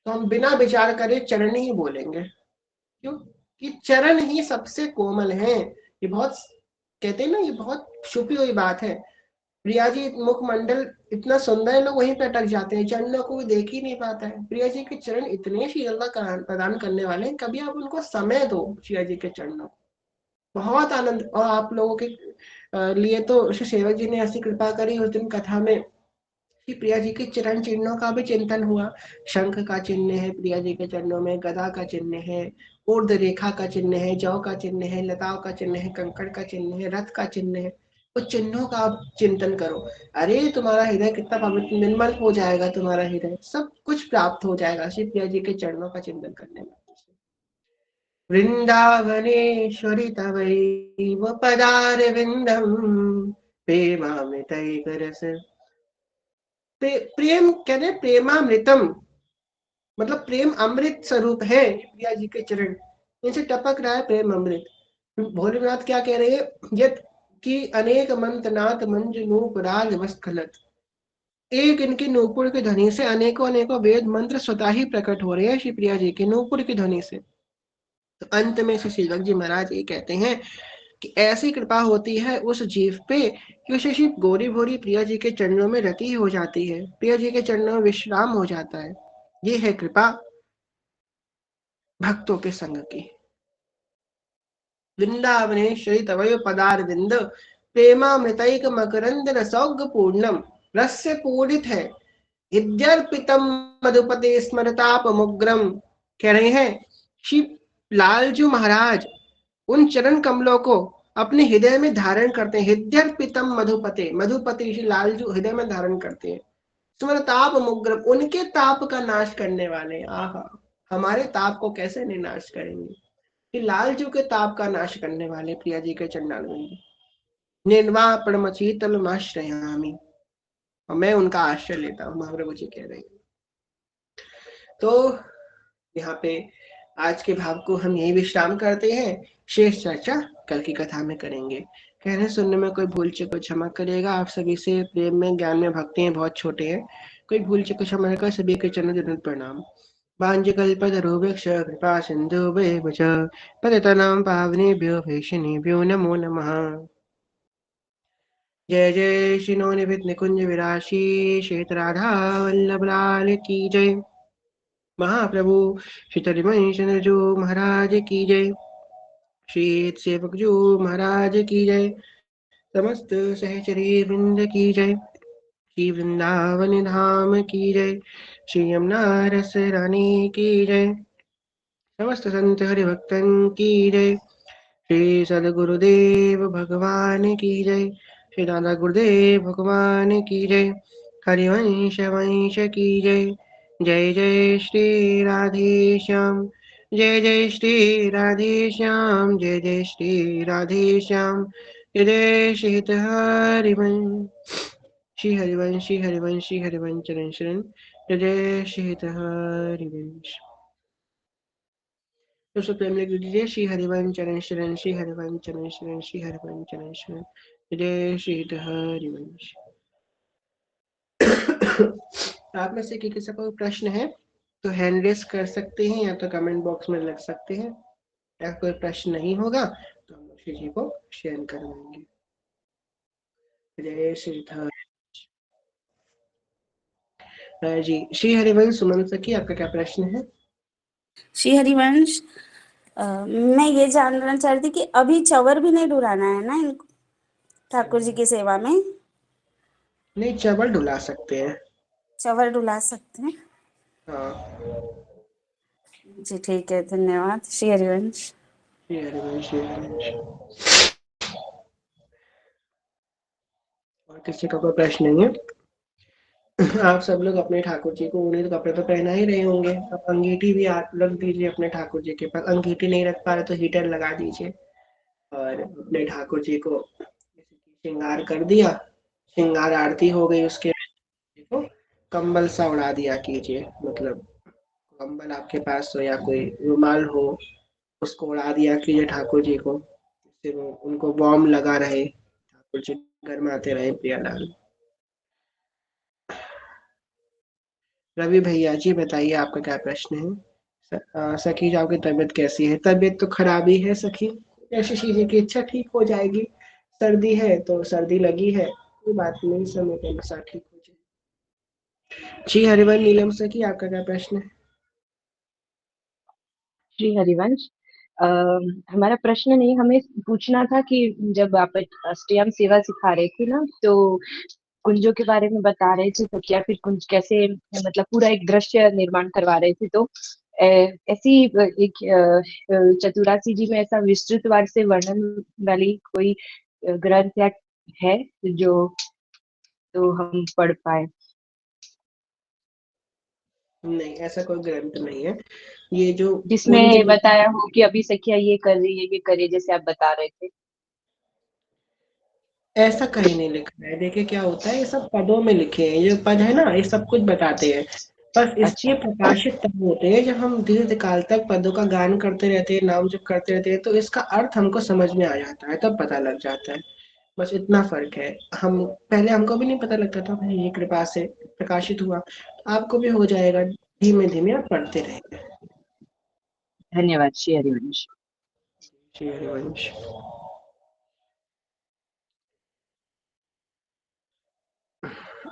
तो हम बिना विचार करे चरण ही बोलेंगे। क्यों? कि चरण ही सबसे कोमल है। ये बहुत, कहते हैं ना, ये बहुत छुपी हुई बात है। प्रिया जी मुखमंडल इतना सुंदर है, लोग वहीं पे अटक जाते हैं, चरणों को देख ही नहीं पाता है। प्रिया जी के चरण इतने शीतलता प्रदान करने वाले हैं, कभी आप उनको समय दो प्रिया जी के चरणों को, बहुत आनंद। और आप लोगों के लिए तो श्री सेवक जी ने ऐसी कृपा करी उस दिन कथा में कि प्रिया जी के चरण चिन्हों का भी चिंतन हुआ। शंख का चिन्ह है प्रिया जी के चरणों में, गदा का चिन्ह है, ऊर्ध रेखा का चिन्ह है, जौ का चिन्ह है, लताओं का चिन्ह है, कंकड़ का चिन्ह है, रथ का चिन्ह है। उस चिन्हों का आप चिंतन करो, अरे तुम्हारा हृदय कितना पवित्र निर्मल हो जाएगा, तुम्हारा हृदय सब कुछ प्राप्त हो जाएगा श्री प्रिया जी के चरणों का चिंतन करने में। वृंदावनेश्वरी तवैव पदारविंदम प्रेमामृतैकरस प्रेम कहते हैं प्रेमामृतम, मतलब प्रेम अमृत स्वरूप है प्रिया जी के चरण, इनसे टपक रहा है प्रेम अमृत। भोलेनाथ क्या कह रहे हैं, यत कि अनेक मंतनाथ मंज नूप राज वस्खलत, एक इनकी नूपुर की ध्वनि से अनेकों अनेकों वेद मंत्र स्वतः ही प्रकट हो रहे हैं श्री प्रिया जी के नूपुर की ध्वनि से। तो अंत में श्री श्रीलक जी महाराज ये कहते हैं कि ऐसी कृपा होती है उस जीव पे कि उसे सिर्फ गोरी भोरी प्रिया जी के चरणों में रति हो जाती है, प्रिया जी के चरणों में विश्राम हो जाता है। ये है कृपा भक्तों के संग की। वृंदावनेश्वरी तवय पदारविंद प्रेमामृतैक मकरंद रसौघ पूर्णम, रस से पूरित है यद्यर्पितम मधुपते स्मरतापमुग्रम। कह रहे हैं श्री लालजू महाराज उन चरण कमलों को अपने हृदय में धारण करते हैं। हृदयर्पितम मधुपते, मधुपति श्री लालजू हृदय में धारण करते हैं। स्मरताप मुग्रम, उनके ताप का नाश करने वाले। आहा, हमारे ताप को कैसे नहीं नाश करेंगे, कि लालजू के ताप का नाश करने वाले प्रिया जी के चंडाल बिंदु। निर्वापणमचीतलमाश्रयामि, और मैं उनका आश्रय लेता हूँ, महाप्रभु जी कह रहे हैं। तो यहाँ पे आज के भाव को हम यही विश्राम करते हैं, शेष चर्चा कल की कथा में करेंगे। कहने सुनने में कोई भूल चूक को क्षमा करेगा। आप सभी से प्रेम में ज्ञान में भक्ति में बहुत छोटे हैं, कोई भूल चूक को क्षमा कर सभी के चरण जरूर प्रणाम। वाञ्छकल्पतरुभ्यश्च कृपा सिन्धुभ्येव च पतितानां पावनेभ्यो वैष्णवेभ्यो नमो नमः। जय जय श्री नवनिधित निकुंज विराशी श्वेत राधा वल्लभ लाल की जय। महाप्रभु श्री तरिमय चंद्रजू महाराज की जय। श्री सेवक जू महाराज की जय। समस्त सहचरी वृंद की जय। श्री वृंदावन धाम की जय। श्री यमुना रस रानी की जय। समस्त संत हरिभक्तन की जय। श्री सदगुरुदेव भगवान की जय। श्री दादा गुरुदेव भगवान की जय। हरिवंश वंश की जय। जय जय श्री राधे श्याम, जय जय श्री राधे श्याम, जय जय श्री राधे श्याम, जय जय श्री हरिवंश श्री हरिवंश श्री हरिवंश श्री हरिवंश चरण शरण, जय जय श्री हरिवंश। तो प्रेम लिख दीजिए श्री हरिवंश चरण शरण, श्री हरिवंश चरण शरण, श्री हरिवंश चरण शरण, जय श्री हरिवंश। आप में से किसी को प्रश्न है तो हैंड रेस कर सकते हैं या तो कमेंट बॉक्स में लिख सकते हैं। या कोई प्रश्न नहीं होगा तो हम श्री जी को शेयर करवाएंगे। जय श्री जी। श्री हरिवंश सुमन सखी, आपका क्या प्रश्न है? श्री हरिवंश, मैं ये जानना चाह रही थी कि अभी चवर भी नहीं डुलाना है ना इनको ठाकुर जी की सेवा में? नहीं, चवल डुला सकते हैं। चवर डुला सकते हैं? हाँ जी ठीक है, धन्यवाद। श्री हरिवंश। श्री हरिवंश श्री हरिवंश। और किसी का कोई प्रश्न नहीं है? आप सब लोग अपने ठाकुर जी को ऊनी कपड़े तो पहना ही रहे होंगे। अब अंगीठी भी आप रख दीजिए अपने ठाकुर जी के पास। अंगीठी नहीं रख पा रहे तो हीटर लगा दीजिए और अपने ठाकुर जी को श्रृंगार कर दिया, श्रृंगार आरती हो गई, उसके को कंबल सा उड़ा दिया कीजिए। मतलब कंबल आपके पास हो या कोई रुमाल हो, उसको उड़ा दिया कीजिए ठाकुर जी को, जिससे वो उनको वार्म लगा रहे, ठाकुर जी गर्माते रहे प्रियालाल। रवि भैया जी बताइए आपका क्या प्रश्न है? सखी आपकी तबीयत कैसी है? तबीयत तो खराब ही है सखी, ऐसी चीजें की इच्छा ठीक हो जाएगी। सर्दी है तो सर्दी लगी है, कोई बात नहीं, समय के अनुसार ठीक हो जाए। जी हरिवन नीलम सखी, आपका क्या प्रश्न है? श्री हरिवंश, हमारा प्रश्न नहीं, हमें पूछना था कि जब आप अष्टयाम सेवा सिखा रहे थे ना, तो कुंजों के बारे में बता रहे थे, तो क्या फिर कुंज कैसे, मतलब पूरा एक दृश्य निर्माण करवा रहे थे, तो ऐसी एक चतुरासी जी में ऐसा विस्तृतवार से वर्णन वाली कोई ग्रंथ या है जो तो हम पढ़ पाए? नहीं, ऐसा कोई ग्रंथ नहीं है। ये जो कुंज जिसमें बताया हो कि अभी सखिया ये कर रही है, ये करे, जैसे आप बता रहे थे। ऐसा कहीं नहीं लिखा है। देखिए क्या होता है, ये सब पदों में लिखे हैं, ये पद है ना, ये सब कुछ बताते हैं। बस इसके अच्छा प्रकाशित तब होते हैं जब हम दीर्घ काल तक पदों का गान करते रहते हैं, नाम जप करते रहते हैं, तो इसका अर्थ हमको समझ में आ जाता है, तब पता लग जाता है। बस इतना फर्क है। हम पहले हमको भी नहीं पता लगता था, भाई ये कृपा से प्रकाशित हुआ, आपको भी हो जाएगा, धीमे धीमे आप पढ़ते रहेंगे। धन्यवाद श्री हरिवंश। श्री हरिवंश।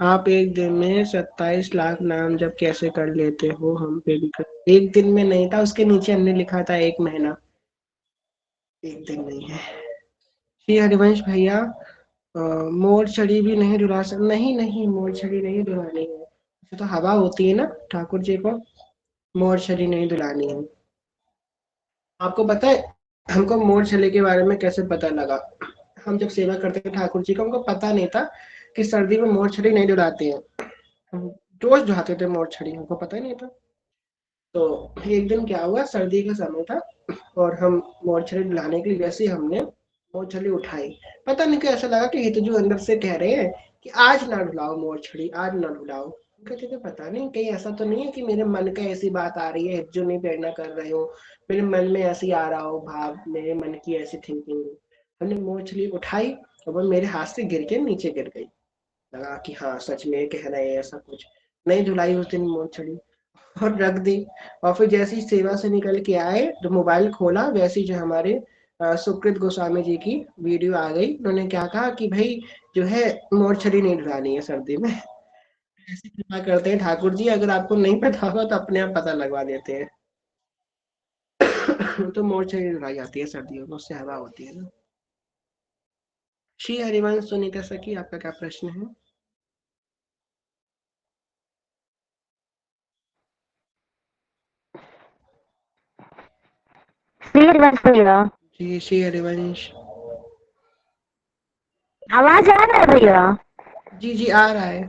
आप एक दिन में 27 लाख नाम जब कैसे कर लेते हो, हम पे भी कर। एक दिन में नहीं था, उसके नीचे हमने लिखा था 1 महीना, एक दिन नहीं है। श्री हरिवंश भैया, मोर छड़ी भी नहीं डुला सक, नहीं नहीं, मोर छड़ी नहीं डुलानी है, उससे तो हवा होती है ना, ठाकुर जी को मोर छड़ी नहीं डुलानी है। आपको पता है हमको मोर छड़ी के बारे में कैसे पता लगा? हम जब सेवा करते थे ठाकुर जी को, हमको पता नहीं था कि सर्दी में मोर छड़ी नहीं डुलाते हैं। हम रोज डुलाते थे मोर छड़ी, हमको पता ही नहीं था। तो एक दिन क्या हुआ, सर्दी का समय था और हम मोरछली लाने के लिए जैसे ही हमने मोरछली उठाई, पता नहीं क्यों ऐसा लगा कि ये तो जो अंदर से कह रहे हैं कि आज ना ढुलाओ मोरछली, आज ना ढुलाओ। कहते थे पता नहीं कहीं ऐसा तो नहीं है कि मेरे मन का ऐसी बात आ रही है, जो नहीं प्रेरणा कर रहे हो, मेरे मन में ऐसी आ रहा हो भाव, मेरे मन की ऐसी थिंकिंग। हमने मोरछली उठाई और वो मेरे हाथ से गिर के नीचे गिर गई। लगा कि हाँ सच में कह रहे हैं ऐसा कुछ। नहीं धुलाई उस दिन मोरछली और रख दी। और फिर जैसे ही सेवा से निकल के आए, तो मोबाइल खोला, वैसे ही जो हमारे सुकृत गोस्वामी जी की वीडियो आ गई। उन्होंने क्या कहा कि भाई जो है मोरछली नहीं डुलानी है सर्दी में। ऐसी कृपा करते हैं ठाकुर जी, अगर आपको नहीं पता होगा तो अपने आप पता लगवा देते हैं। तो मोरछली डुलाई जाती है सर्दियों में, उससे हवा होती है ना। श्री हरिवंश सुनीता सखी, आपका क्या प्रश्न है? श्री हरिवंश भैया, जी श्री हरिवंश। आवाज आ रहा है भैया? जी जी आ रहा है।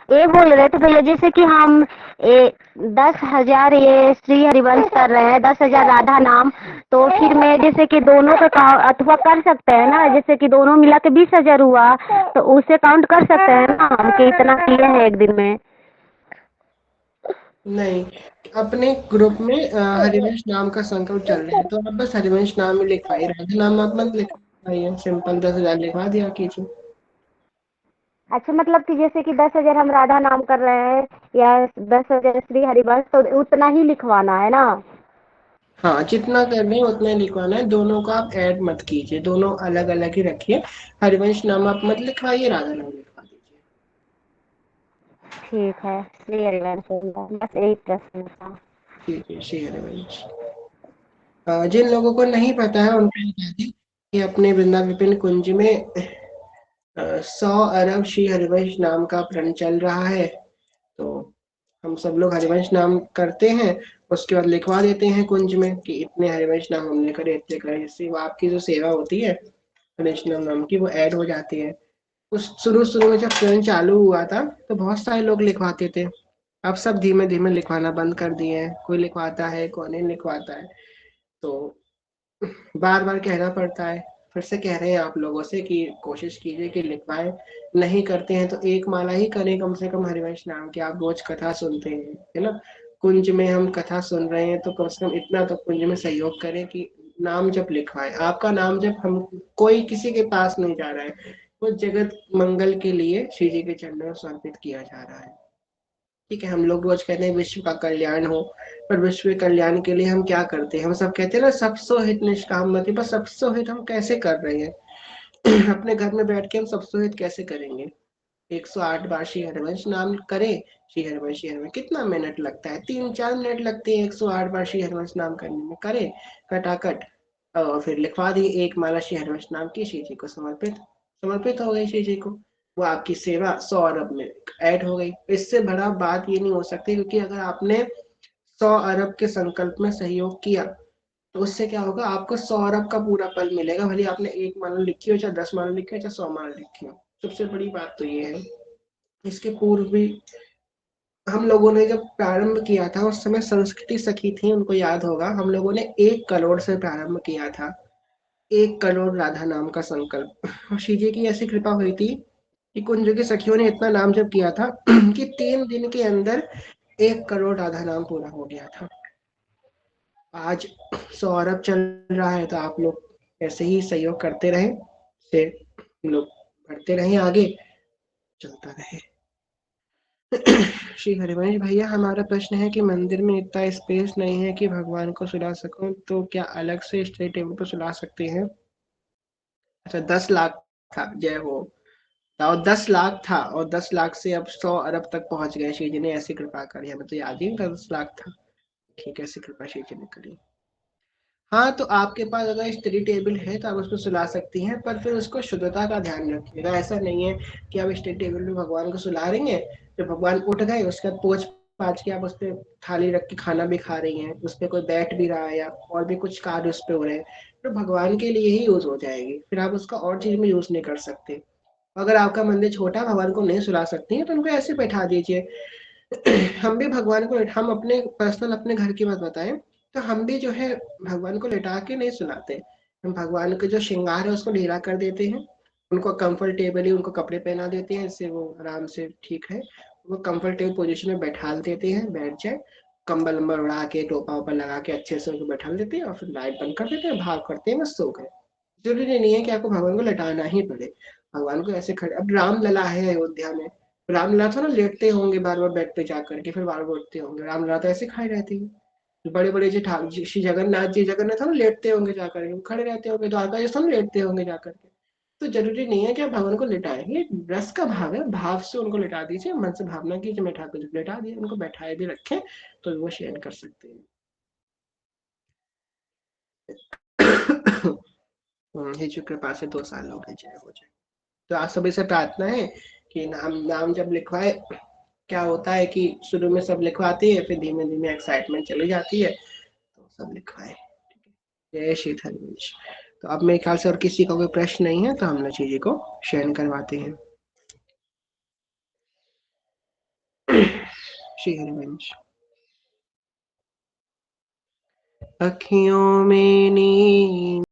ये बोल रहे थे भैया, जैसे कि हम 10,000 ये श्री हरिवंश कर रहे हैं, 10,000 राधा नाम, तो फिर मैं जैसे कि दोनों का अथवा कर सकते हैं ना, जैसे कि दोनों मिला के 20,000 हुआ, तो उसे काउंट कर सकते हैं ना हम कि इतना किए हैं एक दिन में? नहीं, अपने ग्रुप में हरिवंश नाम का संकल्प चल रहा है, तो आप बस हरिवंश नाम ही लिखवाइए, राधे नाम आप मत लिखवाइए, सिंपल 10,000 लिखवा दिया कीजिए। अच्छा, मतलब कि जैसे कि 10,000 हम राधा नाम कर रहे हैं या 10,000 श्री हरिवंश, तो उतना ही लिखवाना है ना? हाँ जितना करना है उतना ही लिखवाना है, दोनों को आप ऐड मत कीजिए, दोनों अलग अलग ही रखिए। हरिवंश नाम आप मत लिखवाइए, राधा नाम लिखवा दीजिए। ठीक है, श्री हरिवंश भैया, बस यही प्रश्न था। ठीक है श्री हरिवंश। जिन लोगों को नहीं पता है उनको बता दें कि अपने वृंदा विपिन कुंज में 100 अरब श्री हरिवंश नाम का प्रण चल रहा है। तो हम सब लोग हरिवंश नाम करते हैं, उसके बाद लिखवा देते हैं कुंज में कि इतने हरिवंश नाम हमने करे, इतने करे, इससे वो आपकी जो सेवा होती है हरिवंश नाम की वो ऐड हो जाती है। उस शुरू शुरू में जब ट्रेन चालू हुआ था तो बहुत सारे लोग लिखवाते थे, अब सब धीमे धीमे लिखवाना बंद कर दिए हैं, कोई लिखवाता है कोई नहीं लिखवाता है। तो बार बार कहना पड़ता है, फिर से कह रहे हैं आप लोगों से कि कोशिश कीजिए कि लिखवाएं। नहीं करते हैं तो एक माला ही करें कम से कम हरिवंश नाम की। आप रोज कथा सुनते हैं है ना, कुंज में हम कथा सुन रहे हैं, तो कम से कम इतना तो कुंज में सहयोग करें कि नाम जब लिखवाएं। आपका नाम जब हम कोई किसी के पास नहीं जा रहा है, वो जगत मंगल के लिए श्री जी के चरणों में समर्पित किया जा रहा है। ठीक है, हम लोग रोज कहते हैं विश्व का कल्याण हो, पर विश्व के कल्याण के लिए हम क्या करते हैं? हम सब कहते हैं ना सबसो हित निष्काम मति, पर सबसो हित हम कैसे कर रहे हैं? अपने घर में बैठ के हम सबसो हित कैसे करेंगे? 108 बार श्री हरिवंश नाम करें, श्री हरिवंश श्री हरिवंश, कितना मिनट लगता है? 3-4 मिनट लगते हैं 108 बार श्री हरिवंश नाम करने में, करें कटाकट और फिर लिखवा दी एक माला श्री हरिवंश नाम की, श्री जी को समर्पित, समर्पित हो गई श्री जी को। वो आपकी सेवा 100 अरब में ऐड हो गई। इससे बड़ा बात ये नहीं हो सकती, क्योंकि अगर आपने 100 अरब के संकल्प में सहयोग किया तो उससे क्या होगा, आपको 100 अरब का पूरा फल मिलेगा, भले आपने 1 माला लिखी हो, चाहे 10 माला लिखी हो, चाहे 100 माला लिखी हो। सबसे बड़ी बात तो ये है। इसके पूर्व भी हम लोगों ने जब प्रारंभ किया था, उस समय संस्कृति सखी थी, उनको याद होगा, हम लोगों ने 1 करोड़ से प्रारंभ किया था। 1 करोड़ राधा नाम का संकल्प। और श्री जी की ऐसी कृपा हुई थी कि कुंज की सखियों ने इतना नाम जप किया था कि 3 दिन के अंदर 1 करोड़ राधा नाम पूरा हो गया था। आज 100 अरब चल रहा है, तो आप लोग ऐसे ही सहयोग करते रहे, से हम लोग बढ़ते रहे आगे, चलता रहे। श्री हरिवंश भैया, हमारा प्रश्न है कि मंदिर में इतना स्पेस नहीं है कि भगवान को सुला सकूं, तो क्या अलग से स्टडी टेबल पर सुला सकते हैं? अच्छा, 10 लाख था, जय हो। और 10 लाख था, और 10 लाख से अब 100 अरब तक पहुंच गए। श्री जी ने ऐसी कृपा करी, हमें तो याद ही नहीं था 10 लाख था। ठीक है, ऐसी कृपा श्री जी ने करी। हाँ, तो आपके पास अगर स्टडी टेबल है तो आप उसको सुला सकती हैं, पर फिर उसको शुद्धता का ध्यान रखिएगा। ऐसा नहीं है कि आप स्टडी टेबल पे भगवान को सुला रही हैं, जब भगवान उठ गए उसके बाद पोंछ पाछ के आप उस पर थाली रख के खाना भी खा रही हैं, उस पर कोई बैठ भी रहा है या और भी कुछ कार्य उस पर हो रहे हैं, तो भगवान के लिए ही यूज हो जाएगी, फिर आप उसका और चीज में यूज नहीं कर सकते। अगर आपका मंदिर छोटा भगवान को नहीं सुला सकती है तो उनको ऐसे बैठा दीजिए। हम भी भगवान को, हम अपने पर्सनल अपने घर की बात बताएं, तो हम भी जो है भगवान को लेटा के नहीं सुलाते। हम भगवान के जो श्रृंगार है उसको ढीला कर देते हैं, उनको कंफर्टेबली उनको कपड़े पहना देते हैं, इससे वो आराम से ठीक है, वो कंफर्टेबल पोजीशन में बैठा देते हैं, बैठ जाए, कंबल उम्बल उड़ा के टोपा वोपा लगा के अच्छे से उनको बैठा देते हैं, और फिर लाइट बंद कर देते हैं, भाव करते हैं, बस सो गए। जरूरी नहीं है कि आपको भगवान को लटाना ही पड़े। भगवान को ऐसे खड़े, अब रामलला है अयोध्या में, रामलला तो ना लेटते होंगे बार बार बेड पे जा करके, फिर बार बार उठते होंगे, रामलला तो ऐसे खड़े रहते हैं। बड़े बड़े जो श्री जगन्नाथ जी, जगन्नाथ ना लेटते होंगे जाकर के, खड़े रहते होंगे, द्वारका जी सब लेटते होंगे जाकर के। तो जरूरी नहीं है कि आप भगवान को लिटाएं, ये रस का भाव है, भाव से उनको लिटा दीजिए, मन से भावना कीजिए मैं ठाकुर जी को लिटा दिए, उनको बैठाए भी रखें तो वो शेयर कर सकते हैं। हे जो कृपा से 2 साल हो गए, जय हो जाए। तो आप सभी से प्रार्थना है कि नाम नाम जब लिखवाए, क्या होता है कि शुरू में सब लिखवाती है, फिर धीमे धीमे एक्साइटमेंट चली जाती है, तो सब लिखवाए। जय श्री हरिवंश। तो अब मेरे ख्याल से और किसी का कोई प्रश्न नहीं है, तो हम लोग चीजें को शेयर करवाते हैं। श्री हरिवंश। अखियों में नींद